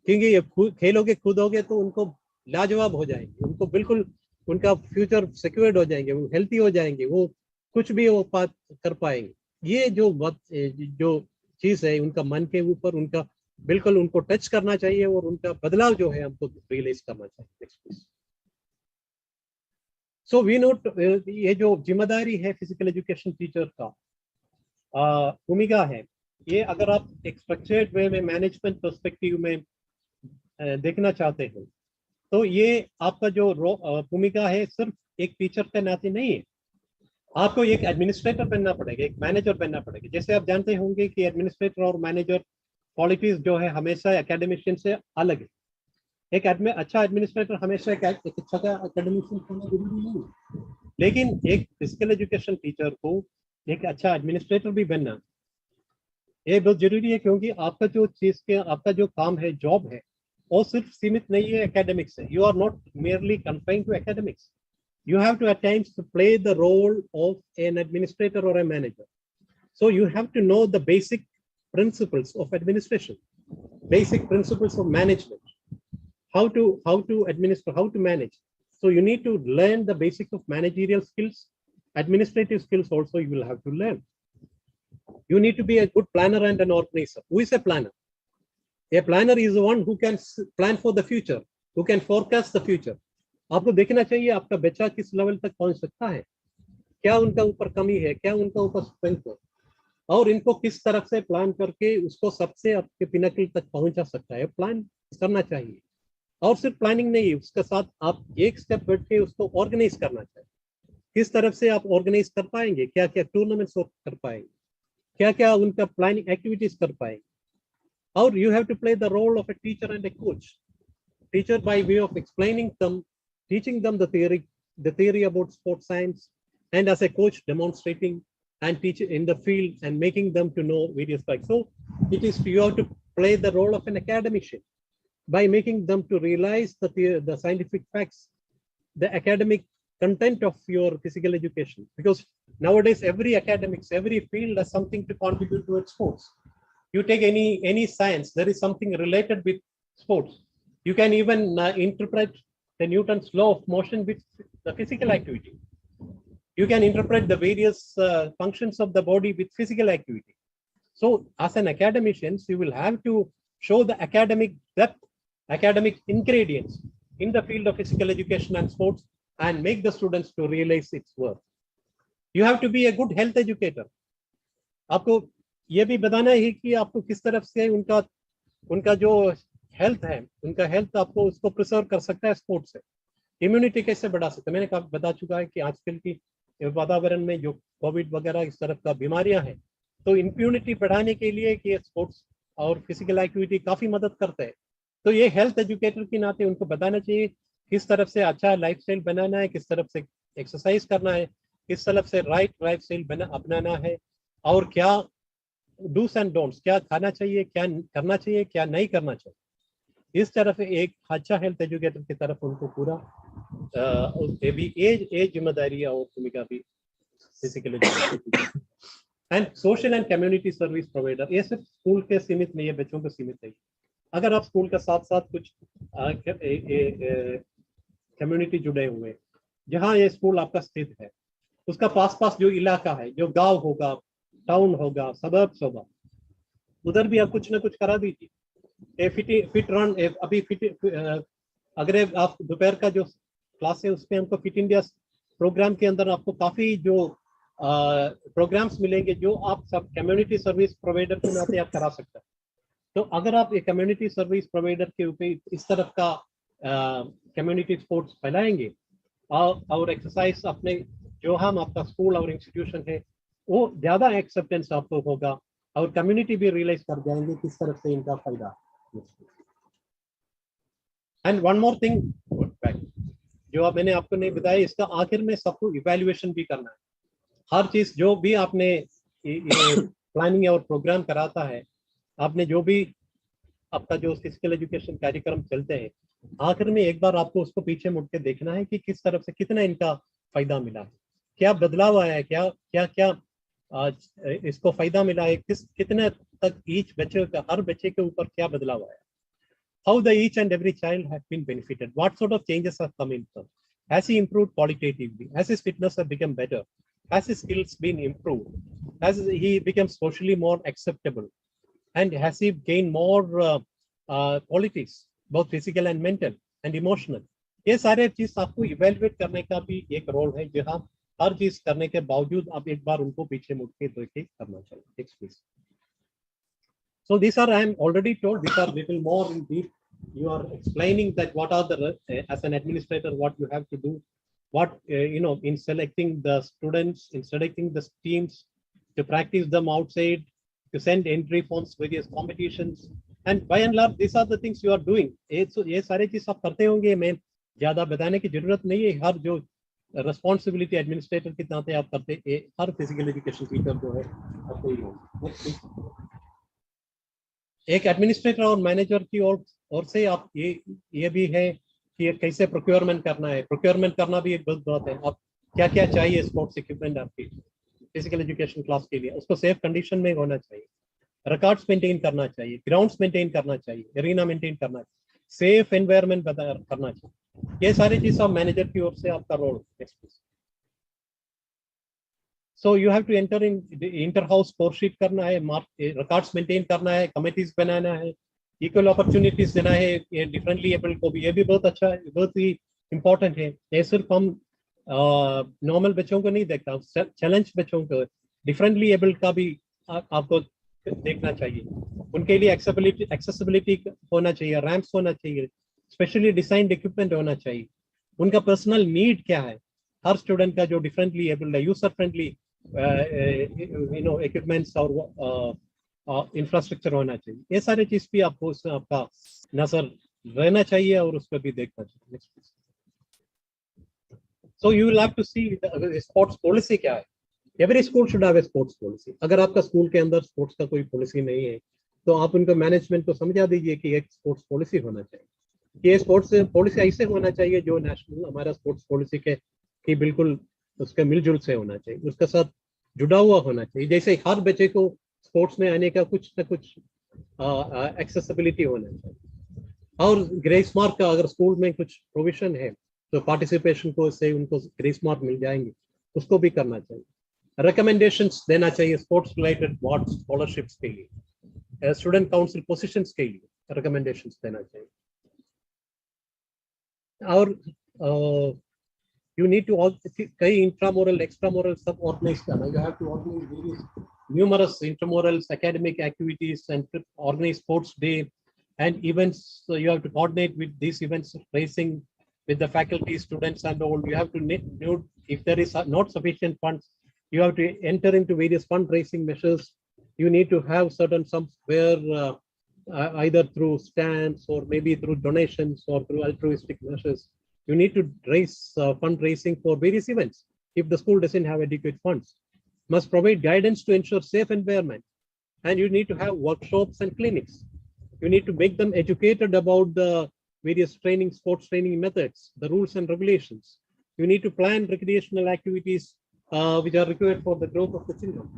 C: क्योंकि ये खेलोगे कूदोगे तो उनको लाजवाब हो जाएंगे, उनको बिल्कुल उनका फ्यूचर सिक्योर्ड हो जाएंगे, वो हेल्थी हो जाएंगे, वो कुछ भी वो बात कर पाएंगे। ये जो चीज है उनका मन के ऊपर, उनका बिल्कुल उनको टच करना चाहिए, और उनका बदलाव जो है हमको रियलाइज करना चाहिए। सो वी नोट, ये जो जिम्मेदारी है फिजिकल एजुकेशन टीचर का, भूमिका है, ये अगर आप एक स्ट्रक्चर्ड वे में मैनेजमेंट पर्सपेक्टिव में देखना चाहते हो, तो ये आपका जो भूमिका है सिर्फ एक टीचर के नाते नहीं है, आपको एक एडमिनिस्ट्रेटर बनना पड़ेगा, एक मैनेजर बनना पड़ेगा। जैसे आप जानते होंगे कि एडमिनिस्ट्रेटर और मैनेजर क्वालिटीज जो है हमेशा एकेडमिशियन से अलग है। एक अच्छा एडमिनिस्ट्रेटर हमेशा एक अच्छा एकेडमिशियन होना जरूरी नहीं है, लेकिन एक फिजिकल एजुकेशन टीचर को एक अच्छा एडमिनिस्ट्रेटर भी बनना ये बहुत जरूरी है, क्योंकि आपका जो काम है, जॉब है, वो सिर्फ सीमित नहीं है एकेडमिक्स से। You are not merely confined to academics. You have to at times to play the role of an administrator or a manager. So you have to know the basic principles of administration, basic principles of management, how to administer, how to manage. So you need to learn the basics of managerial skills, administrative skills also you will have to learn. You need to be a good planner and an organizer. Who is a planner? A planner is the one who can plan for the future, who can forecast the future. आपको देखना चाहिए आपका बच्चा किस level तक पहुंच सकता है, क्या उनका ऊपर कमी है, क्या उनका ऊपर स्ट्रेंथ है, और इनको किस तरफ से प्लान करके उसको सबसे आपके पिनकल तक पहुंचा सकता है। प्लान करना चाहिए, और सिर्फ प्लानिंग नहीं, उसके साथ आप एक स्टेप बढ़ के उसको ऑर्गेनाइज करना चाहिए। किस तरफ से आप ऑर्गेनाइज कर पाएंगे, क्या क्या टूर्नामेंट्स कर पाएंगे, क्या क्या उनका प्लानिंग एक्टिविटीज कर पाएंगे। और you have to play the role of a teacher and a coach. Teacher by way of explaining them, teaching them the theory about sports science, and as a coach demonstrating and teaching in the field and making them to know various facts. So it is you have to play the role of an academician by making them to realize the scientific facts, the academic content of your physical education, because nowadays every academics, every field has something to contribute towards sports. You take any science, there is something related with sports. You can even interpret the Newton's law of motion with the physical activity. You can interpret the various functions of the body with physical activity. So as an academician, you will have to show the academic depth, academic ingredients in the field of physical education and sports, and make the students to realize its worth. You have to be a good health educator. आपको ये भी बताना है कि आपको किस तरफ से उनका जो हेल्थ है, उनका हेल्थ आपको उसको प्रिजर्व कर सकता है स्पोर्ट्स से। इम्यूनिटी कैसे बढ़ा सकते हैं, मैंने बता चुका है कि आजकल की वातावरण में जो कोविड वगैरह इस तरफ का बीमारियां हैं, तो इम्यूनिटी बढ़ाने के लिए कि स्पोर्ट्स और फिजिकल एक्टिविटी काफी मदद करते हैं। तो ये हेल्थ एजुकेटर के नाते उनको बताना चाहिए किस तरफ से अच्छा लाइफस्टाइल बनाना है, किस तरफ से एक्सरसाइज करना है, किस तरफ से राइट लाइफस्टाइल अपनाना है, और क्या डूस एंड डोंट्स, क्या खाना चाहिए, क्या करना चाहिए, क्या नहीं करना चाहिए। इस तरफ एक अच्छा हेल्थ एजुकेटर की तरफ उनको पूरा जिम्मेदारी और भूमिका भी physical education and social and community service provider. ये सिर्फ स्कूल के सीमित नहीं है, बच्चों को सीमित नहीं। अगर आप स्कूल के साथ साथ कुछ कम्युनिटी जुड़े हुए, जहाँ ये स्कूल आपका स्थित है, उसका पास जो इलाका है, जो गांव होगा, टाउन होगा, सबर्ब्स होगा, उधर भी आप कुछ ना कुछ करा दीजिए। फिट रन, अभी अगर आप दोपहर का जो क्लास है उसमें हमको फिट इंडिया प्रोग्राम के अंदर आपको काफी जो प्रोग्राम्स मिलेंगे जो आप सब कम्युनिटी सर्विस प्रोवाइडर के नाते आप करा सकते हैं। तो अगर आप एक कम्युनिटी सर्विस प्रोवाइडर के ऊपर इस तरफ का कम्युनिटी स्पोर्ट्स फैलाएंगे और एक्सरसाइज अपने जो हम आपका स्कूल और इंस्टीट्यूशन है वो ज्यादा एक्सेप्टेंस आपको होगा और कम्युनिटी भी रियलाइज कर जाएंगे किस तरफ से इनका फायदा। एंड वन मोर थिंग जो अब मैंने आपको नहीं बताया, इसका आखिर में सबको इवैल्यूएशन भी करना है। हर चीज जो भी आपने प्लानिंग और प्रोग्राम कराता है, आपने जो भी आपका जो फिजिकल एजुकेशन कार्यक्रम चलते हैं, आखिर में एक बार आपको उसको पीछे मुड़ के देखना है कि किस तरफ से कितना इनका फायदा मिला है, क्या बदलाव आया है, क्या क्या क्या इसको फायदा मिला है, कितने तक ईच बच्चे का, हर बच्चे के ऊपर क्या बदलाव आया, how the each and every child has been benefited, what sort of changes have come in from, has he improved qualitatively, has his fitness have become better, has his skills been improved, has he become socially more acceptable, and has he gained more qualities both physical and mental and emotional। ये सारे चीज आपको evaluate करने का भी एक role है, जहां हर चीज करने के बावजूद आप एक बार उनको पीछे मुड़ के देख करना चाहिए। Next please. So these are, I am already told, these are little more in deep. You are explaining that what are the, as an administrator, what you have to do, what, in selecting the students, in selecting the teams, to practice them outside, to send entry forms, various competitions. And by and large, these are the things you are doing. So ये सारे चीज आप करते होंगे, मैं ज्यादा बताने की जरूरत नहीं है। हर जो responsibility administrator की नाते आप करते, हर physical education teacher जो है आपको ही होगा। एक एडमिनिस्ट्रेटर और मैनेजर की ओर से आप ये भी है कि कैसे प्रोक्योरमेंट करना है। प्रोक्योरमेंट करना भी एक बहुत बात है। आप क्या क्या चाहिए स्पोर्ट्स इक्विपमेंट आपकी फिजिकल एजुकेशन क्लास के लिए, उसको सेफ कंडीशन में होना चाहिए, रिकॉर्ड्स मेंटेन करना चाहिए, ग्राउंड्स मेंटेन करना चाहिए, एरिना मेंटेन करना चाहिए, सेफ एनवायरनमेंट करना चाहिए। ये सारी चीज आप मैनेजर की ओर से आपका role. So you have to enter in the inter-house score sheet करना है, records maintain करना है, committees बनाना है, equal opportunities देना है ये differently able को भी। ये भी बहुत अच्छा, बहुत ही important है। ये सिर्फ हम normal बच्चों को नहीं देखता, challenge बच्चों को, differently able का भी आपको देखना चाहिए। उनके लिए accessibility होना चाहिए, ramps होना चाहिए, specially designed equipment होना चाहिए। उनका personal need क्या है, हर स्टूडेंट का जो differently able है, user friendly equipments और इंफ्रास्ट्रक्चर होना चाहिए। ये सारे चीज भी आपको उसमें आपका नजर रहना चाहिए और उस पर भी देखना चाहिए। So you will have to see sports policy क्या है। Every school should have a sports policy। अगर आपका स्कूल के अंदर स्पोर्ट्स का कोई पॉलिसी नहीं है तो आप उनको मैनेजमेंट को समझा दीजिए कि एक स्पोर्ट्स पॉलिसी होना चाहिए। ये स्पोर्ट्स पॉलिसी ऐसे होना चाहिए जो नेशनल हमारा स्पोर्ट्स पॉलिसी के बिल्कुल उसका मिलजुल से होना चाहिए, उसके साथ जुड़ा हुआ होना चाहिए। जैसे हर बच्चे को स्पोर्ट्स में आने का कुछ ना कुछ एक्सेसिबिलिटी होना चाहिए। और ग्रेस मार्क का अगर स्कूल में कुछ प्रोविजन है तो पार्टिसिपेशन को से उनको ग्रेस मार्क मिल जाएंगे, उसको भी करना चाहिए। रिकमेंडेशंस देना चाहिए स्पोर्ट्स रिलेटेड अवार्ड्स स्कॉलरशिप्स के लिए, स्टूडेंट काउंसिल पोजीशंस के लिए रिकमेंडेशंस देना चाहिए। और you need to also कई intramural extramural सब organize करना। You have to organize numerous intramurals academic activities and organize sports day and events. So you have to coordinate with these events, racing with the faculty, students and all. You have to note if there is not sufficient funds, you have to enter into various fundraising measures. You need to have certain sums where either through stands or maybe through donations or through altruistic measures. You need to raise fundraising for various events. If the school doesn't have adequate funds, must provide guidance to ensure safe environment. And you need to have workshops and clinics. You need to make them educated about the various training, sports training methods, the rules and regulations. You need to plan recreational activities which are required for the growth of the children.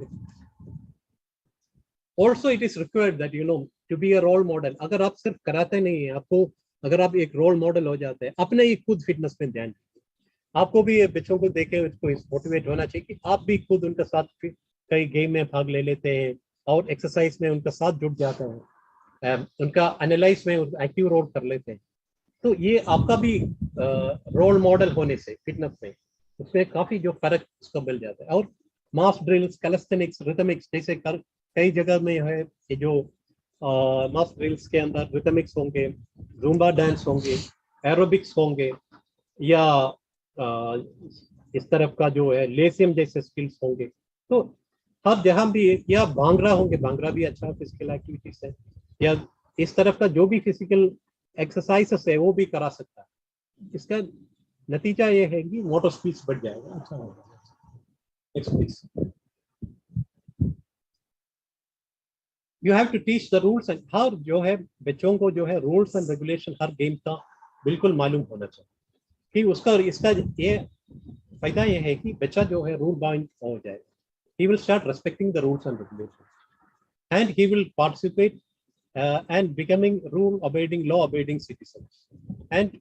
C: Also, it is required that, to be a role model. अगर आप सिर्फ कराते नहीं हैं, आपको अगर आप एक रोल मॉडल हो जाते हैं, अपने ही खुद फिटनेस पे ध्यान दीजिए। आपको भी बच्चों को देखे उसको मोटिवेट होना चाहिए कि आप भी खुद उनके साथ कई गेम में भाग ले लेते हैं, और एक्सरसाइज में उनका साथ जुड़ जाते हैं, उनका एनालाइज में एक्टिव रोल कर लेते हैं। तो ये आपका भी रोल मॉडल होने से फिटनेस में उसमें काफी जो फर्क उसको मिल जाता है। और मास ड्रिल्स, कैलिस्थेनिक्स, रिथमिक्स जैसे कई जगह में है कि जो मास ड्रिल्स के अंदर रिथमिक्स होंगे, ज़ुम्बा डांस होंगे, एरोबिक्स होंगे, या इस तरफ का जो है लेसियम जैसे स्किल्स होंगे। तो हर जहां भी, या भांगड़ा होंगे, भांगड़ा भी अच्छा फिजिकल एक्टिविटीज है, या इस तरफ का जो भी फिजिकल एक्सरसाइजेस है वो भी करा सकता है। इसका नतीजा ये है कि मोटर स्पीड्स बढ़ जाएगा, अच्छा होगा। You have to teach the rules and, हर जो है बच्चों को जो है रूल्स एंड रेगुलेशन हर गेम का बिल्कुल मालूम होना चाहिए कि उसका, इसका ये फायदा ये है कि बच्चा जो है रूल बाउंड हो जाए। He will start respecting the rules and regulations, and he will participate and becoming rule-abiding, law-abiding citizens. And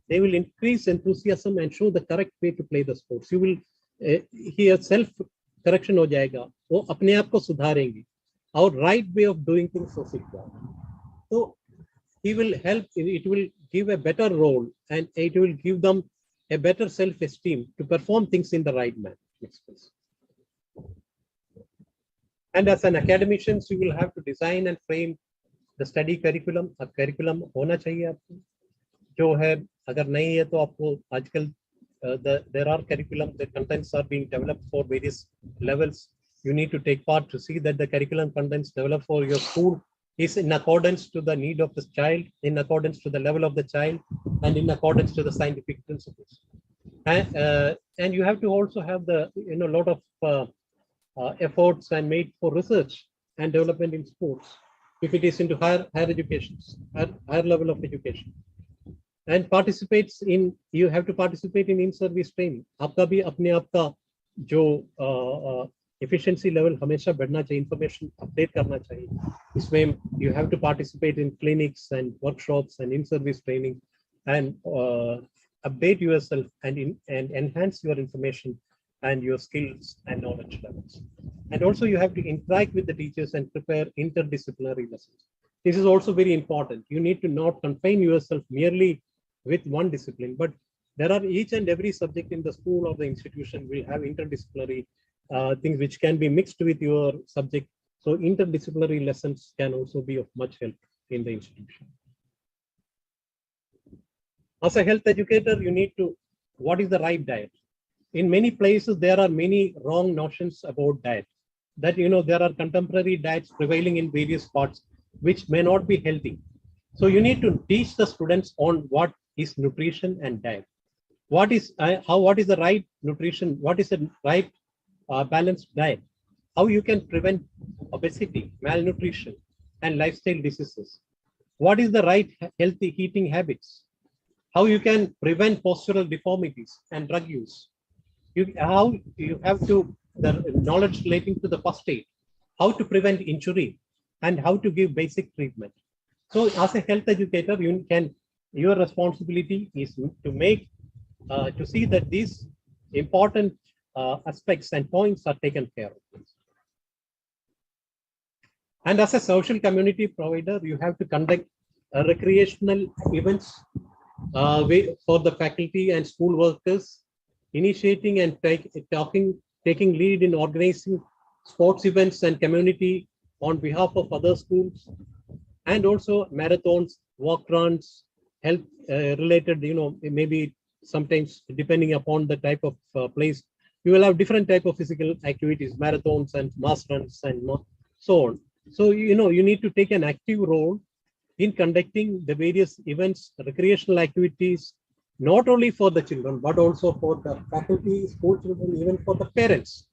C: they will increase enthusiasm and show the correct way to play the sports. You will here self-correction हो जाएगा, वो अपने आप को सुधारेंगे और right way of doing things हो सीख जाएगा। तो he will help. It will give a better role, and it will give them a better self-esteem to perform things in the right manner. And as an academician, you will have to design and frame the study curriculum. अब curriculum होना चाहिए आपको, जो है अगर नहीं है तो आपको आजकल there are curriculum, the contents are being developed for various levels. You need to take part to see that the curriculum contents developed for your school is in accordance to the need of the child, in accordance to the level of the child, and in accordance to the scientific principles. And you have to also have the lot of efforts and made for research and development in sports if it is into higher education, higher level of education, and participates in, you have to participate in service training. आपका भी अपने आप का जो efficiency level हमेशा बढ़ना चाहिए, information update करना चाहिए। इसमें you have to participate in clinics and workshops and in service training, and update yourself and enhance your information and your skills and knowledge levels. And also you have to interact with the teachers and prepare interdisciplinary lessons. This is also very important. You need to not confine yourself merely with one discipline, but there are each and every subject in the school or the institution will have interdisciplinary things which can be mixed with your subject. So interdisciplinary lessons can also be of much help in the institution. As a health educator, you need to, what is the right diet? In many places, there are many wrong notions about diet. That, there are contemporary diets prevailing in various parts, which may not be healthy. So you need to teach the students on what is nutrition and diet. What is the right nutrition? What is the right balanced diet? How you can prevent obesity, malnutrition, and lifestyle diseases? What is the right healthy eating habits? How you can prevent postural deformities and drug use? How you have to, the knowledge relating to the first aid, how to prevent injury, and how to give basic treatment. So as a health educator, your responsibility is to make, to see that these important aspects and points are taken care of. And as a social community provider, you have to conduct recreational events for the faculty and school workers, initiating and taking lead in organizing sports events and community on behalf of other schools, and also marathons, walk runs, health related, maybe sometimes depending upon the type of place, you will have different type of physical activities, marathons and mass runs and so on. So, you need to take an active role in conducting the various events, recreational activities, not only for the children, but also for the faculty, school children, even for the parents.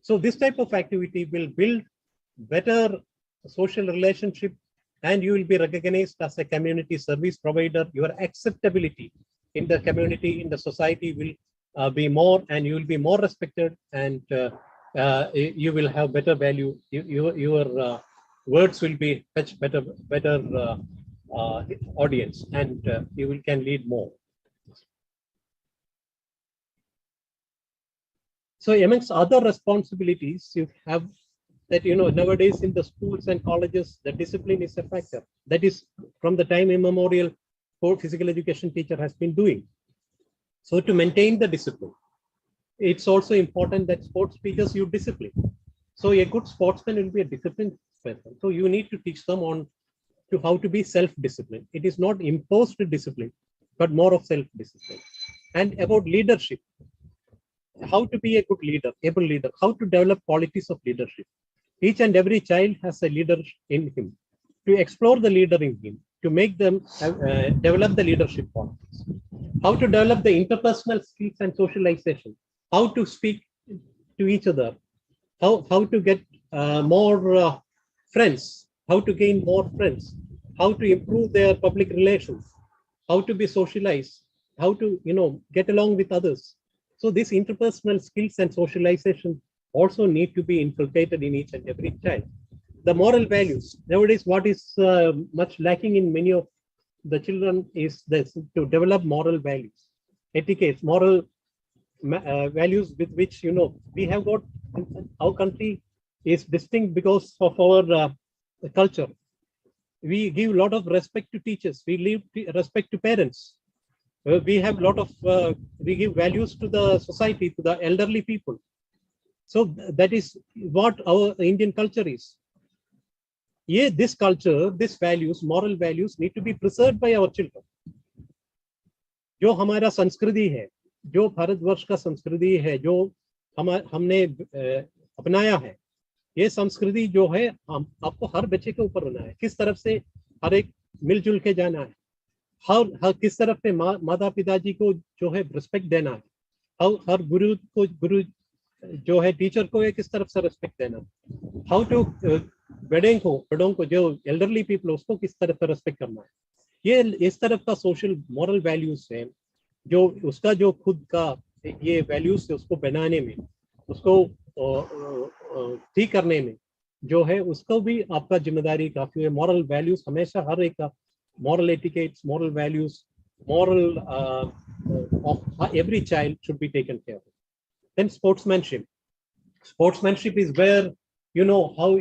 C: So this type of activity will build better social relationship, and you will be recognized as a community service provider. Your acceptability in the community, in the society will be more, and you will be more respected, and you will have better value. Your words will be much better audience, and you can lead more. So amongst other responsibilities, you have that, nowadays in the schools and colleges, the discipline is a factor. That is from the time immemorial for physical education teacher has been doing. So to maintain the discipline, it's also important that sports teachers use discipline. So a good sportsman will be a disciplined person. So you need to teach them on to how to be self-disciplined. It is not imposed discipline, but more of self-discipline. And about leadership, how to be a good leader, able leader, how to develop qualities of leadership. Each and every child has a leader in him. To explore the leader in him, to make them develop the leadership qualities. How to develop the interpersonal skills and socialization. How to speak to each other. How to get more friends. How to gain more friends. How to improve their public relations. How to be socialized. How to get along with others. So these interpersonal skills and socialization also need to be inculcated in each and every child. The moral values. Nowadays, what is much lacking in many of the children is this, to develop moral values, etiquette, moral values with which, we have got, our country is distinct because of our culture. We give a lot of respect to teachers. We give respect to parents. We have a lot of, we give values to the society, to the elderly people. So that is what our Indian culture is. Yeah, this culture, these values, moral values need to be preserved by our children. जो हमारा संस्कृति है, जो भारतवर्ष का संस्कृति है, जो हमने अपनाया है, ये संस्कृति जो है आपको हर बच्चे के ऊपर होना है. किस तरफ से हर एक मिलजुल के जाना है, हर किस तरफ से माता पिताजी को जो है रिस्पेक्ट देना है, हर गुरु जो है टीचर को किस तरफ से रिस्पेक्ट देना, हाउ टू बड़ों को जो एल्डरली पीपल उसको किस तरफ से रिस्पेक्ट करना है. ये इस तरफ का सोशल मॉरल वैल्यूज है, जो उसका जो खुद का ये वैल्यूज है उसको बनाने में, उसको ठीक करने में जो है, उसको भी आपका जिम्मेदारी काफी है. मॉरल वैल्यूज हमेशा हर एक का, moral etiquettes, moral values, moral of every child should be taken care of. Then sportsmanship. Sportsmanship is where how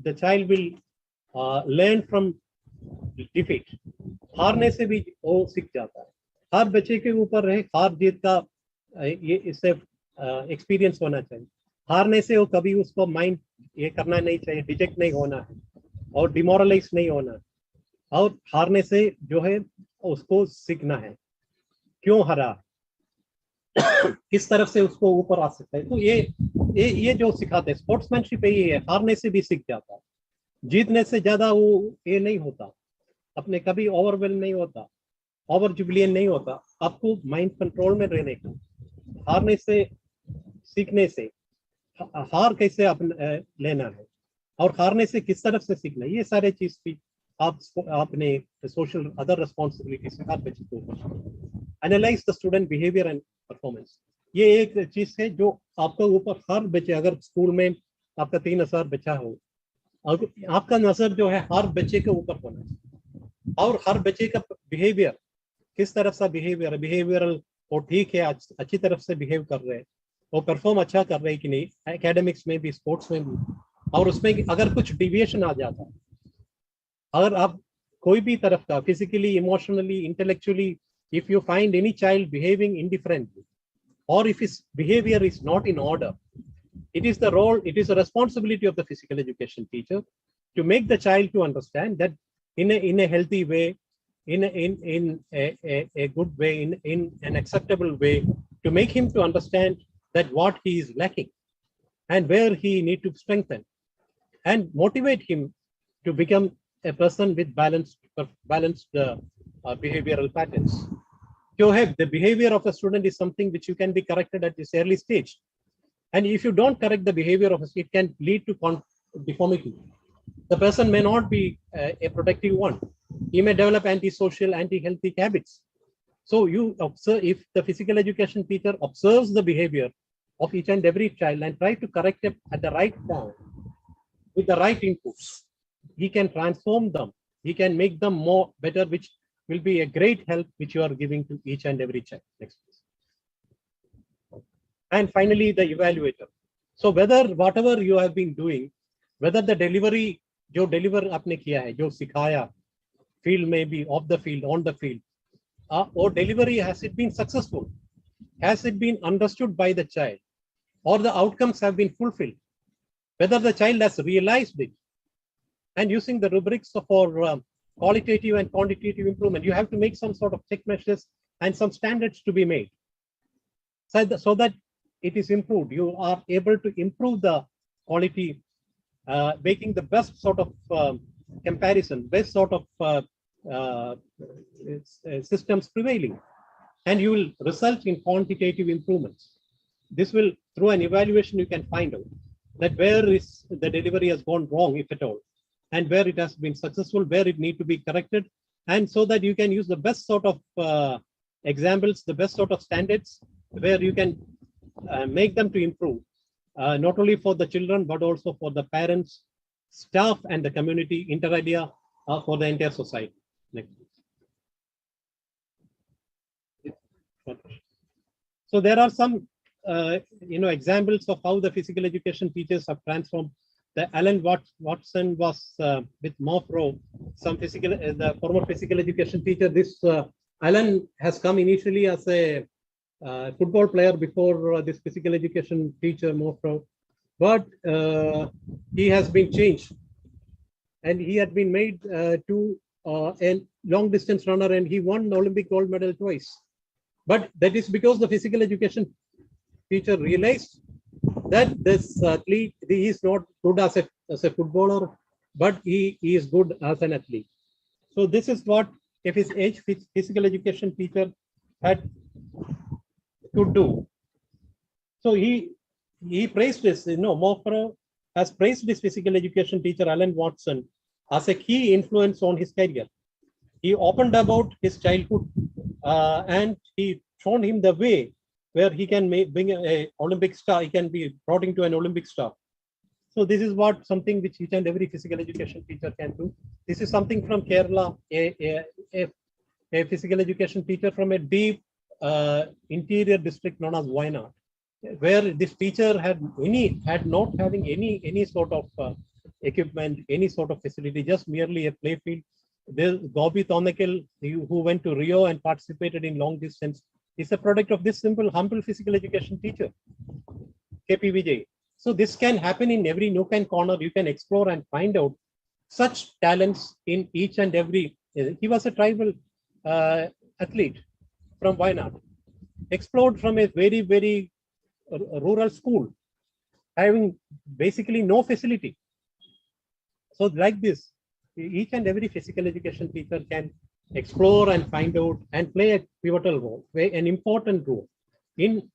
C: the child will learn from defeat. हारने से भी वो सीख जाता है. हर बच्चे के ऊपर रहे हार जीत का ये इससे एक्सपीरियंस होना चाहिए. हारने से वो कभी उसको माइंड ये करना नहीं चाहिए, डिजेक्ट नहीं होना है और डिमोरलाइज नहीं होना है. और हारने से जो है उसको सीखना है, क्यों हरा, किस तरफ से उसको ऊपर आ सकता है. तो ये जो सिखाते हैं स्पोर्ट्समैनशिप यही है. हारने से भी सीख जाता है, जीतने से ज्यादा वो ये नहीं होता, अपने कभी ओवरवेल नहीं होता, ओवर जुबिलियन नहीं होता. आपको माइंड कंट्रोल में रहने का, हारने से सीखने से, हार कैसे लेना है और हारने से किस तरफ से सीखना है, ये सारे चीज भी आपने सोशल अदर रिस्पॉन्सिबिलिटीज हर बच्चे को ऊपर. Analyse the student behaviour and performance. ये एक चीज है जो आपको ऊपर हर बच्चे, अगर स्कूल में आपका 3000 बच्चा हो, आपका नजर जो है हर बच्चे के ऊपर होना है और हर बच्चे का बिहेवियर किस तरफ से बिहेवियरल वो ठीक है, अच्छी तरफ से बिहेव कर रहे हैं, वो परफॉर्म अच्छा कर रहे हैं कि नहीं, एकेडमिक्स में भी, स्पोर्ट्स में भी. और उसमें अगर कुछ डिविएशन आ जाता है, अगर आप कोई भी तरफ का physically, emotionally, intellectually, if you find any child behaving indifferently or if his behavior is not in order, it is the responsibility of the physical education teacher to make the child to understand that in a healthy way, in a good way, in an acceptable way, to make him to understand that what he is lacking and where he need to strengthen, and motivate him to become a person with balanced behavioral patterns. The behavior of a student is something which you can be corrected at this early stage. And if you don't correct the behavior of it can lead to deformity. The person may not be a protective one. He may develop antisocial, anti-healthy habits. So you observe, if the physical education teacher observes the behavior of each and every child and try to correct it at the right time with the right inputs, he can transform them. He can make them more better, which will be a great help which you are giving to each and every child. Next, please. And finally, the evaluator. So whatever you have been doing, whether the delivery जो deliver आपने किया है, जो सिखाया field में भी, off the field, on the field, or delivery, has it been successful? Has it been understood by the child, or the outcomes have been fulfilled? Whether the child has realized it. And using the rubrics for qualitative and quantitative improvement, you have to make some sort of check measures and some standards to be made, so that it is improved. You are able to improve the quality, making the best sort of comparison, best sort of systems prevailing, and you will result in quantitative improvements. This will, through an evaluation, you can find out that where is the delivery has gone wrong, if at all, and where it has been successful, where it need to be corrected, and so that you can use the best sort of examples, the best sort of standards, where you can make them to improve, not only for the children, but also for the parents, staff, and the community, inter alia, for the entire society. Next. So there are some examples of how the physical education teachers have transformed. The Alan Watson was with Morpro, the former physical education teacher. This Alan has come initially as a football player before this physical education teacher Morpro, but he has been changed, and he had been made to a long distance runner, and he won the Olympic gold medal twice. But that is because the physical education teacher realized that this athlete, he is not good as a footballer, but he is good as an athlete. So this is what if his age physical education teacher had to do. So he praised this, Morpro has praised this physical education teacher, Alan Watson, as a key influence on his career. He opened about his childhood and he shown him the way where he can bring an Olympic star, he can be brought into an Olympic star. So this is something which each and every physical education teacher can do. This is something from Kerala, a physical education teacher from a deep interior district known as Wayanad, where this teacher had not having any sort of equipment, any sort of facility, just merely a play field. There's Gobi Thonakil, who went to Rio and participated in long distance, is a product of this simple, humble physical education teacher, KP Vijay. So this can happen in every nook and corner. You can explore and find out such talents in each and every. He was a tribal athlete from Wayanad, explored from a very, very rural school, having basically no facility. So like this, each and every physical education teacher can explore and find out and play a pivotal role, an important role in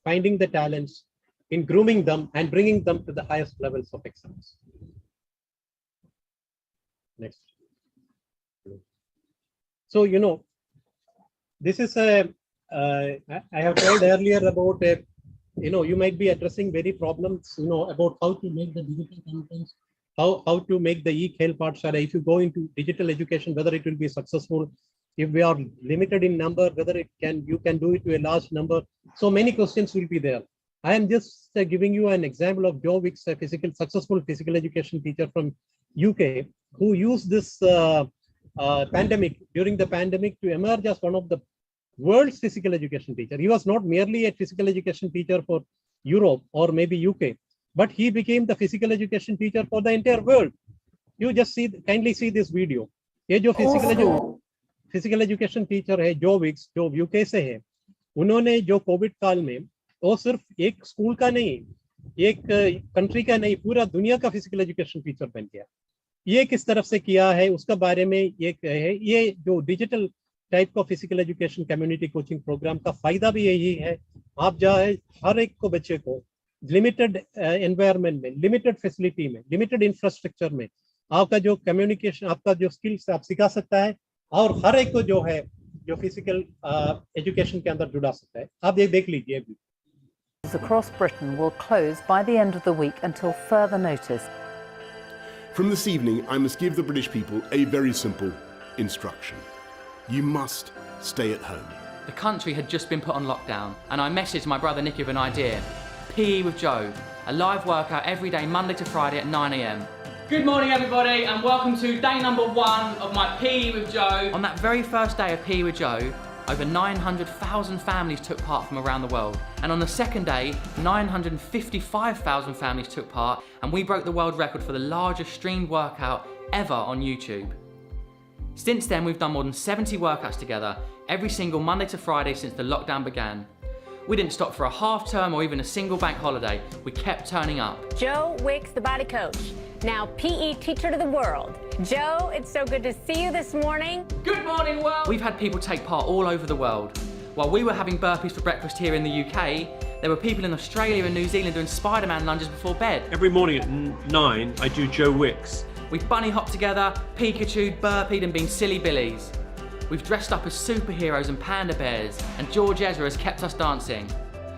C: finding the talents, in grooming them and bringing them to the highest levels of excellence. Next. So, this is I have told earlier about you might be addressing very problems, about how to make the digital contents, how to make the e-Khel Pathshala. If you go into digital education, whether it will be successful, if we are limited in number, whether you can do it to a large number. So many questions will be there. I am just giving you an example of Joe Wicks, a successful physical education teacher from UK, who used this during the pandemic to emerge as one of the world's physical education teacher. He was not merely a physical education teacher for Europe or maybe UK, but he became the physical education teacher for the entire world. You just kindly see this video. ये जो physical education teacher है जो Vicks, जो UK से है, उन्होंने जो Covid काल में वो सिर्फ एक स्कूल का नहीं, एक कंट्री का नहीं, पूरा दुनिया का फिजिकल एजुकेशन टीचर बन गया. ये किस तरफ से किया है उसका बारे में ये जो डिजिटल टाइप का physical education community coaching programme का फायदा भी यही है. आप चाहे हर एक को बच्चे को लिमिटेड एनवायरनमेंट में, लिमिटेड फैसिलिटी में, लिमिटेड इंफ्रास्ट्रक्चर में आपका जो कम्युनिकेशन, आपका जो स्किल्स आप सिखा सकता है और हर एक को जो फिजिकल एजुकेशन के अंदर जुड़ा सकता है. आप ये देख लीजिए.
D: Across Britain will close by the end of the week until further notice.
E: From this evening, I must give the British people a very simple instruction. You must stay at home.
F: The country had just been put on lockdown, and I messaged my brother Nicky with an idea. PE with Joe. a live workout every day, Monday to Friday at 9 AM.
G: Good morning everybody and welcome to day number 1 of my PE with Joe.
F: On that very first day of PE with Joe, over 900,000 families took part from around the world. And on the second day, 955,000 families took part, and we broke the world record for the largest streamed workout ever on YouTube. Since then, we've done more than 70 workouts together, every single Monday to Friday since the lockdown began. We didn't stop for a half term or even a single bank holiday. We kept turning up.
H: Joe Wicks, the body coach, now PE teacher to the world. Joe, it's so good to see you this morning.
G: Good morning, world.
F: We've had people take part all over the world. While we were having burpees for breakfast here in the UK, there were people in Australia and New Zealand doing Spider-Man lunges before bed.
I: Every morning at 9, I do Joe Wicks.
F: We've bunny hopped together, Pikachu, burpeed and been silly billies. We've dressed up as superheroes and panda bears, and George Ezra has kept us dancing.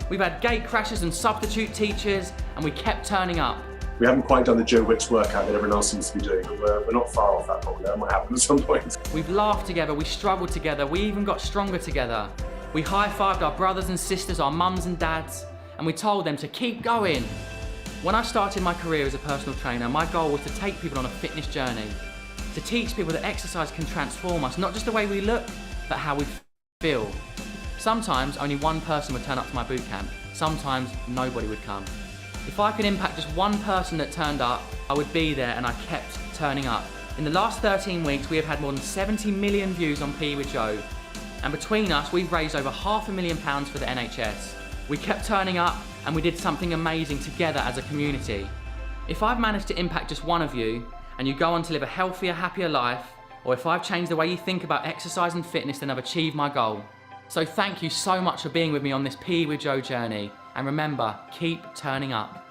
F: We've had gate crashers and substitute teachers, and we kept turning up.
J: We haven't quite done the Joe Wicks workout that everyone else seems to be doing, but we're not far off that probably. That might happen at some point.
F: We've laughed together, we struggled together, we even got stronger together. We high-fived our brothers and sisters, our mums and dads, and we told them to keep going. When I started my career as a personal trainer, my goal was to take people on a fitness journey. To teach people that exercise can transform us, not just the way we look, but how we feel. Sometimes only one person would turn up to my boot camp. Sometimes nobody would come. If I could impact just one person that turned up, I would be there, and I kept turning up. In the last 13 weeks, we have had more than 70 million views on PE with Joe. And between us, we've raised over £500,000 for the NHS. We kept turning up, and we did something amazing together as a community. If I've managed to impact just one of you, and you go on to live a healthier, happier life, or if I've changed the way you think about exercise and fitness, then I've achieved my goal. So thank you so much for being with me on this PE with Joe journey. And remember, keep turning up.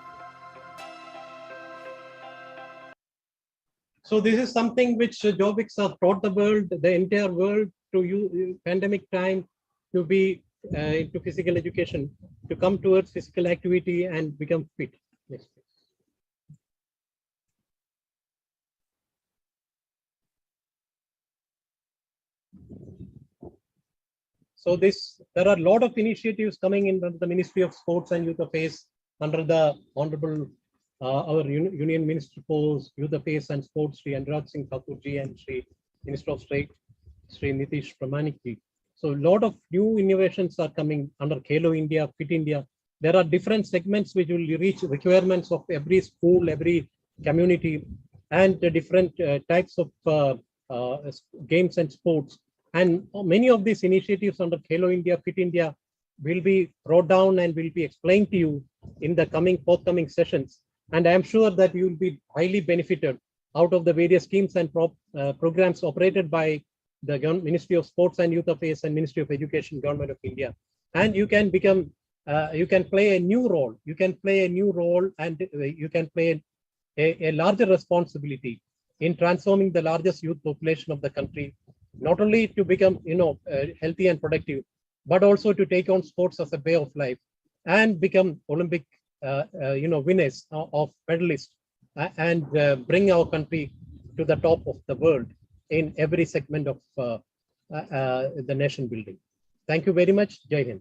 C: So this is something which Joe Wicks has taught the world, the entire world, to you, pandemic time, to be into physical education, to come towards physical activity and become fit. Next, please. So there are a lot of initiatives coming in under the Ministry of Sports and Youth Affairs, under the Honorable our Union Minister for Youth Affairs and Sports, Sri Anurag Singh Thakurji, and Sri Minister of State, Sri Nitish Pramanikji. So a lot of new innovations are coming under Khelo India, Fit India. There are different segments which will reach requirements of every school, every community, and different types of games and sports. And many of these initiatives under Khelo India, Fit India will be brought down and will be explained to you in the forthcoming sessions. And I am sure that you will be highly benefited out of the various schemes and programs operated by the Ministry of Sports and Youth Affairs and Ministry of Education, Government of India. And you can become, you can play a new role. You can play a new role, and you can play a larger responsibility in transforming the largest youth population of the country, not only to become, healthy and productive, but also to take on sports as a way of life and become Olympic, winners of medalists and bring our country to the top of the world in every segment of the nation building. Thank you very much. Jai Hind.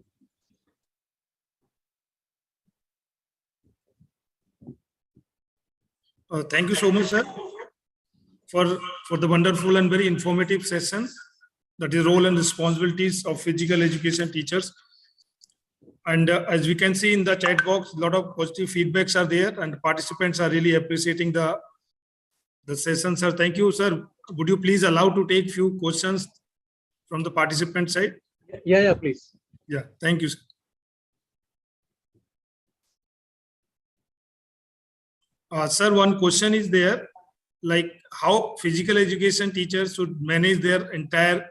A: Thank you so much, sir, for the wonderful and very informative session. That is role and responsibilities of physical education teachers. And as we can see in the chat box, a lot of positive feedbacks are there, and participants are really appreciating the session, sir. Thank you, sir. Would you please allow to take few questions from the participant side?
C: Yeah, please.
A: Yeah, thank you, sir. Sir, one question is there, like how physical education teachers should manage their entire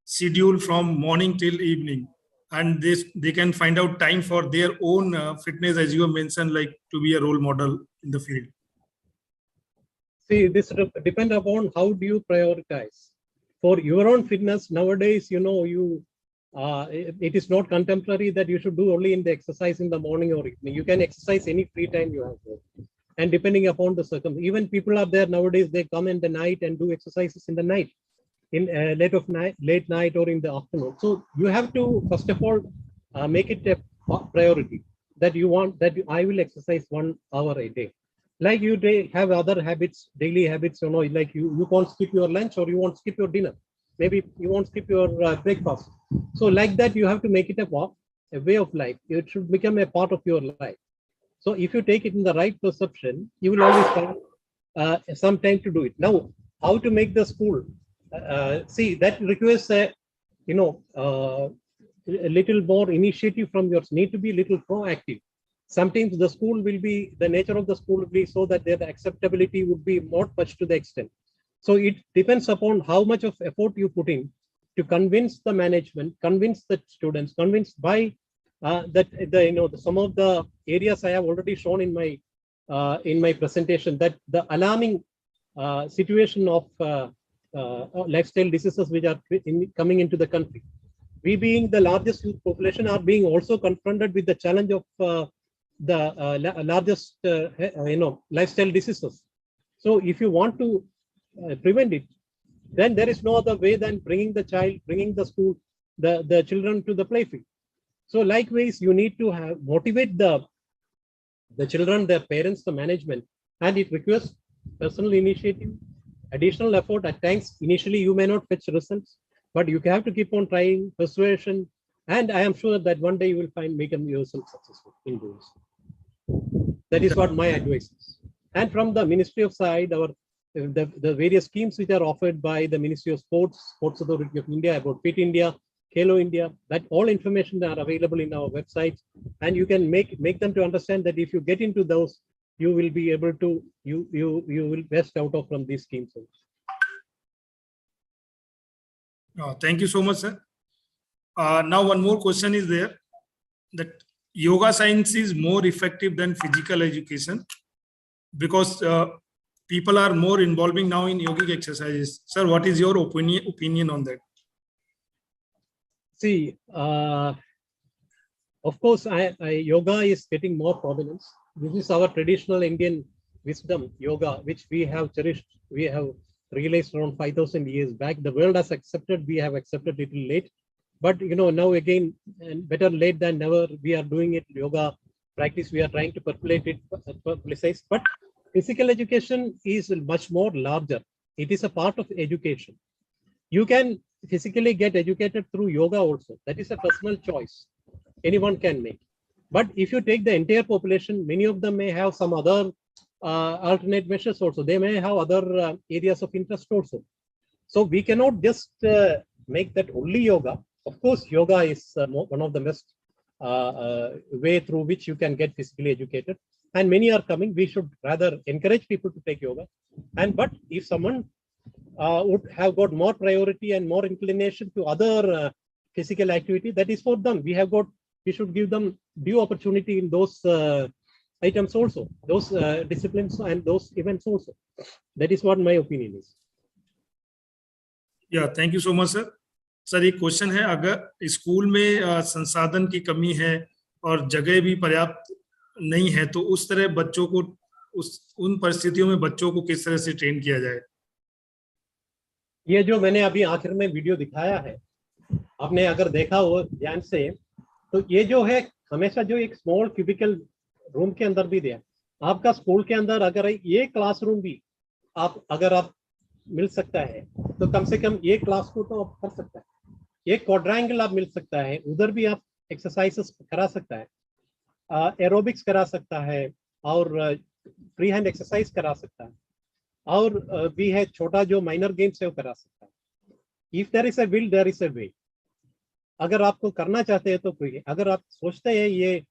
A: schedule from morning till evening, and they can find out time for their own fitness, as you have mentioned, like to be a role model in the field.
C: See, this depends upon how do you prioritize. For your own fitness, nowadays, it is not contemporary that you should do only in the exercise in the morning or evening. You can exercise any free time you have. And depending upon the circumstances, even people are there nowadays, they come in the night and do exercises in the night, in late night or in the afternoon. So you have to, first of all, make it a priority. that you want that I will exercise 1 hour a day. Like you have other habits, daily habits, you know, like you won't skip your lunch or you won't skip your dinner. Maybe you won't skip your breakfast. So like that, you have to make it a way of life. It should become a part of your life. So if you take it in the right perception, you will always find some time to do it. Now, how to make the school? See, that requires a little more initiative from yours. Need to be a little proactive. Sometimes the school will be, the nature of the school will be so that their acceptability would be not much to the extent. So it depends upon how much of effort you put in to convince the management, convince the students, convinced by some of the areas I have already shown in my presentation, that the alarming situation of lifestyle diseases which are coming into the country. We being the largest youth population are being also confronted with the challenge of the largest lifestyle diseases. So if you want to prevent it, then there is no other way than bringing the children to the playfield. So likewise, you need to motivate the children, their parents, the management, and it requires personal initiative, additional effort. At times, initially you may not fetch results, but you have to keep on trying, persuasion, and I am sure that one day you will make yourself successful in doing so. That is what my advice is. And from the Ministry of side, the various schemes which are offered by the Ministry of Sports Authority of India about Fit India, Khelo India, that all information are available in our website, and you can make them to understand that if you get into those, you will be able to you will best out of from these schemes.
A: Thank you so much, sir. Now one more question is there, that yoga science is more effective than physical education because people are more involving now in yogic exercises. Sir, what is your opinion on that?
C: See, of course, yoga is getting more prominence. This is our traditional Indian wisdom, yoga, which we have cherished. We have realized around 5,000 years back. The world has accepted, we have accepted little late. But now again, and better late than never, we are doing it. Yoga practice, we are trying to populate it, publicize. But physical education is much more larger. It is a part of education. You can physically get educated through yoga also. That is a personal choice anyone can make. But if you take the entire population, many of them may have some other alternate measures also. They may have other areas of interest also. So we cannot just make that only yoga. Of course, yoga is one of the best way through which you can get physically educated. And many are coming. We should rather encourage people to take yoga. But if someone would have got more priority and more inclination to other physical activity, that is for them. We should give them due opportunity in those items also, those disciplines and those events also. That is what my opinion is.
A: Yeah, thank you so much, sir. Sir एक question है, अगर school में संसाधन की कमी है और जगह भी पर्याप्त नहीं है, तो उस तरह बच्चों को उन परिस्थितियों में बच्चों को किस तरह से ट्रेन किया जाए?
C: ये जो मैंने अभी आखिर में वीडियो दिखाया है, आपने अगर देखा हो ध्यान से, तो ये जो है हमेशा जो एक स्मॉल क्यूबिकल रूम के अंदर भी दिया। आपका स्कूल के अंदर अगर ये क्लासरूम भी अगर आप मिल सकता है, तो कम से कम ये क्लास को तो आप कर सकता है। एक क्वाड्रेंगल आप मिल सकता है, उधर भी आप एक्सरसाइजेस करा सकता है, एरोबिक्स करा सकता है और फ्री हैंड एक्सरसाइज करा सकता है, और भी है छोटा जो माइनर गेम्स है वो करा सकता है। If there is a will there is a way. अगर आपको करना चाहते हैं तो कोई, अगर आप सोचते हैं ये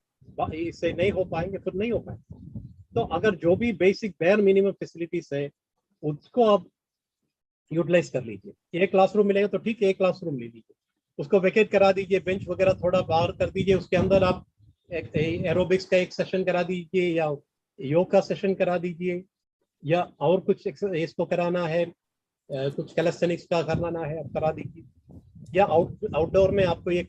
C: इससे नहीं हो पाएंगे, फिर नहीं हो पाएंगे। तो अगर जो भी बेसिक बेयर मिनिमम फैसिलिटीज है उसको आप यूटिलाइज कर लीजिए। एक क्लासरूम मिलेगा तो ठीक है, एक क्लासरूम ले लीजिए, उसको वेकेट करा दीजिए, बेंच वगैरह थोड़ा बाहर कर दीजिए, उसके अंदर आप एरोबिक्स का एक सेशन करा दीजिए या योग का सेशन करा दीजिए, या और कुछ इसको कराना है, कुछ कैलिस्थेनिक्स का कराना है आप करा दीजिए, या आउटडोर में आपको ये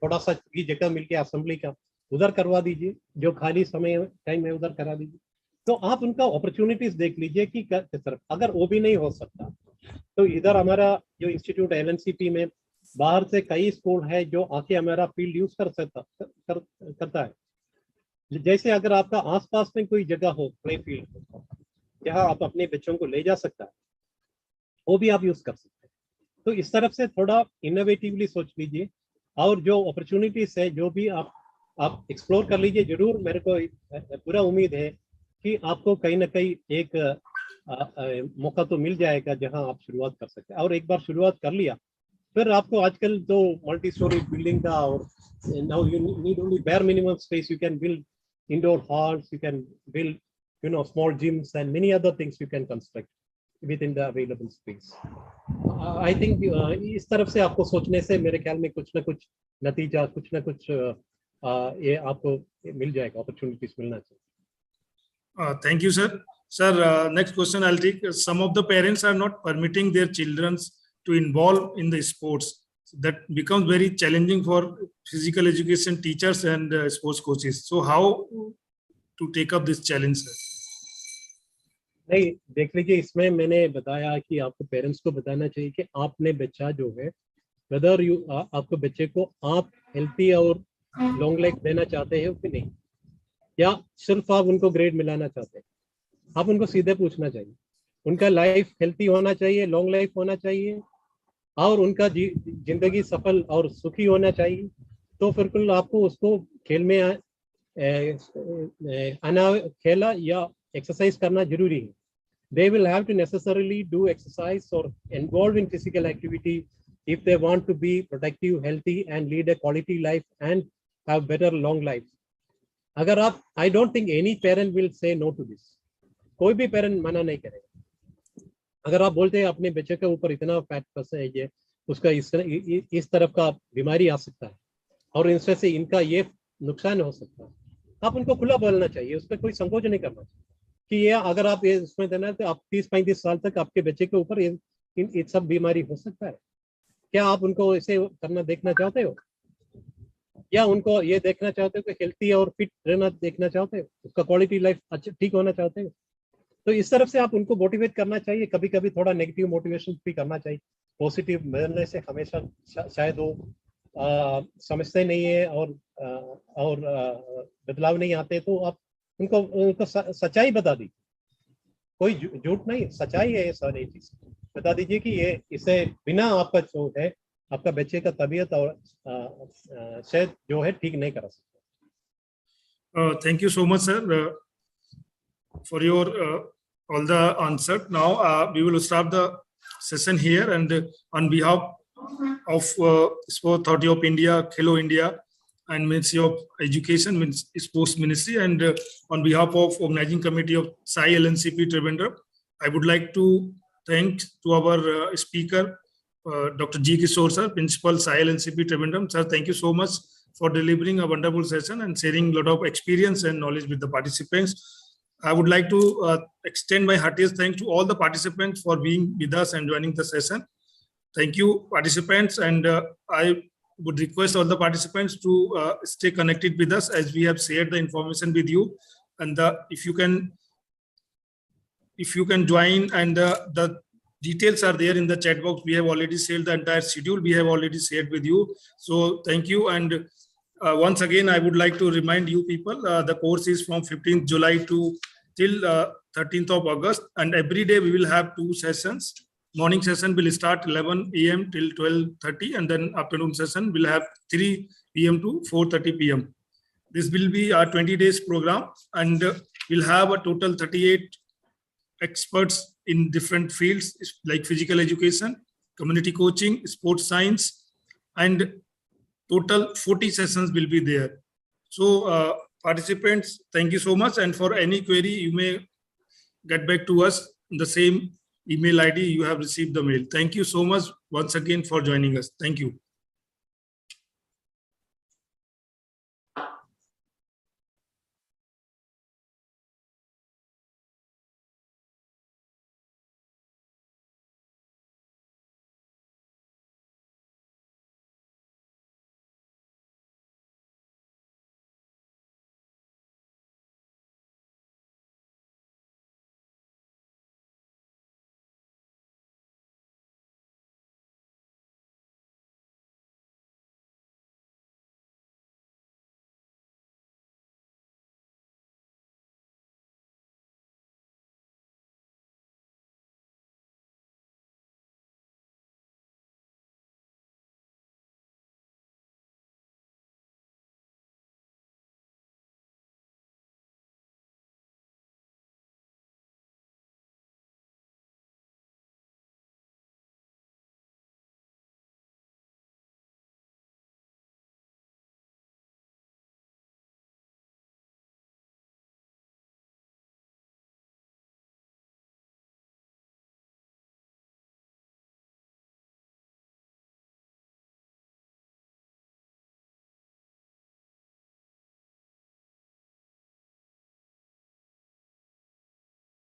C: थोड़ा सा जगह मिल के असेंबली का उधर करवा दीजिए, जो खाली समय टाइम है उधर करा दीजिए। तो आप उनका अपॉर्चुनिटीज देख लीजिए कि किस तरफ। अगर वो भी नहीं हो सकता तो इधर हमारा जो इंस्टीट्यूट LNCP में बाहर से कई स्कूल है जो आके हमारा फील्ड यूज करता है। जैसे अगर आपका आसपास में कोई जगह हो, प्ले फील्ड हो, जहाँ आप अपने बच्चों को ले जा सकता है, वो भी आप यूज कर सकते हैं। तो इस तरफ से थोड़ा इनोवेटिवली सोच लीजिए, और जो अपॉर्चुनिटीज है जो भी आप एक्सप्लोर कर लीजिए। जरूर मेरे को पूरा उम्मीद है कि आपको कहीं ना कहीं एक मौका तो मिल जाएगा जहां आप शुरुआत कर सकते हैं। और एक बार शुरुआत कर लिया, फिर आपको आजकल तो मल्टी स्टोरी बिल्डिंग का, और now you need only bare minimum space, you can build indoor halls, you can build small gyms and many other things you can construct within the available space. I think इस तरफ से आपको सोचने से मेरे ख्याल में कुछ ना कुछ नतीजा, कुछ ना कुछ ये आपको मिल जाएगा, अपॉर्चुनिटीज मिलना चाहिए।
A: Thank you, sir. Sir, next question I'll take. Some of the parents are not permitting their children to involve in the sports. That becomes very challenging for physical education teachers and sports coaches. So how to take up this challenge, sir?
C: नहीं, देख लीजिए, इसमें मैंने बताया कि आपको parents को बताना चाहिए कि आपने बच्चा जो है, वेदर आपको बच्चे को आप हेल्थी और लॉन्ग लाइफ देना चाहते हैं कि नहीं, या सिर्फ आप उनको ग्रेड मिलाना चाहते हैं। आप उनको सीधे पूछना चाहिए, उनका लाइफ हेल्थी होना चाहिए, लॉन्ग लाइफ होना चाहिए, और उनका जिंदगी सफल और सुखी होना चाहिए। तो फिर आपको उसको खेल में आना, खेला या एक्सरसाइज करना जरूरी है। They will have to necessarily do exercise or involve in physical activity if they want to be productive, healthy and lead a quality life and have better long life. अगर आप, I don't think any parent will say no to this. कोई भी parent मना नहीं करेगा। अगर आप बोलते हैं अपने बच्चे के ऊपर इतना फैट परसेंटेज है, उसका इस तरफ का बीमारी आ सकता है और इनसे से इनका ये नुकसान हो सकता है, आप उनको खुला बोलना चाहिए, उस पर कोई संकोच नहीं करना चाहिए कि ये अगर आप ये उसमें देना तो आप 30-35 साल तक आपके बच्चे के ऊपर ये सब बीमारी हो सकता है। क्या आप उनको ऐसे करना देखना चाहते हो, या उनको ये देखना चाहते हो कि हेल्थी और फिट रहना देखना चाहते हो, उसका क्वालिटी लाइफ अच्छा ठीक होना चाहते हो? तो इस तरफ से आप उनको मोटिवेट करना चाहिए। कभी कभी थोड़ा नेगेटिव मोटिवेशन भी करना चाहिए, पॉजिटिव मिलने से हमेशा शायद वो समझते नहीं है और बदलाव नहीं आते। तो आप उनको सच्चाई बता दीजिए, कोई झूठ नहीं, सच्चाई है ये सारी चीज बता दीजिए कि ये इसे बिना आपका जो है आपका बच्चे का तबीयत और सेहत जो है ठीक नहीं करा सकते।
A: Thank you so much, sir, for your all the answer. Now we will start the session here, and on behalf of Sport Authority of India, Khelo India, and Ministry of Education, Sports Ministry, and on behalf of Organizing Committee of Sai LNCP Trivandrum, I would like to thank to our speaker, Dr. G. Kishore sir, Principal Sai LNCP Trivandrum. Sir, thank you so much for delivering a wonderful session and sharing a lot of experience and knowledge with the participants. I would like to extend my heartiest thanks to all the participants for being with us and joining the session. Thank you, participants, and I would request all the participants to stay connected with us as we have shared the information with you. And if you can join, and the details are there in the chat box. We have already shared the entire schedule. We have already shared with you. So thank you. And once again, I would like to remind you people, the course is from 15th July to till 13th of August. And every day we will have 2 sessions. Morning session will start 11 a.m. till 12:30, and then afternoon session will have 3 p.m. to 4:30 p.m. This will be our 20 days program, and we'll have a total 38 experts in different fields like physical education, community coaching, sports science, and total 40 sessions will be there. So participants, thank you so much. And for any query, you may get back to us in the same email ID you have received the mail. Thank you so much once again for joining us. Thank you.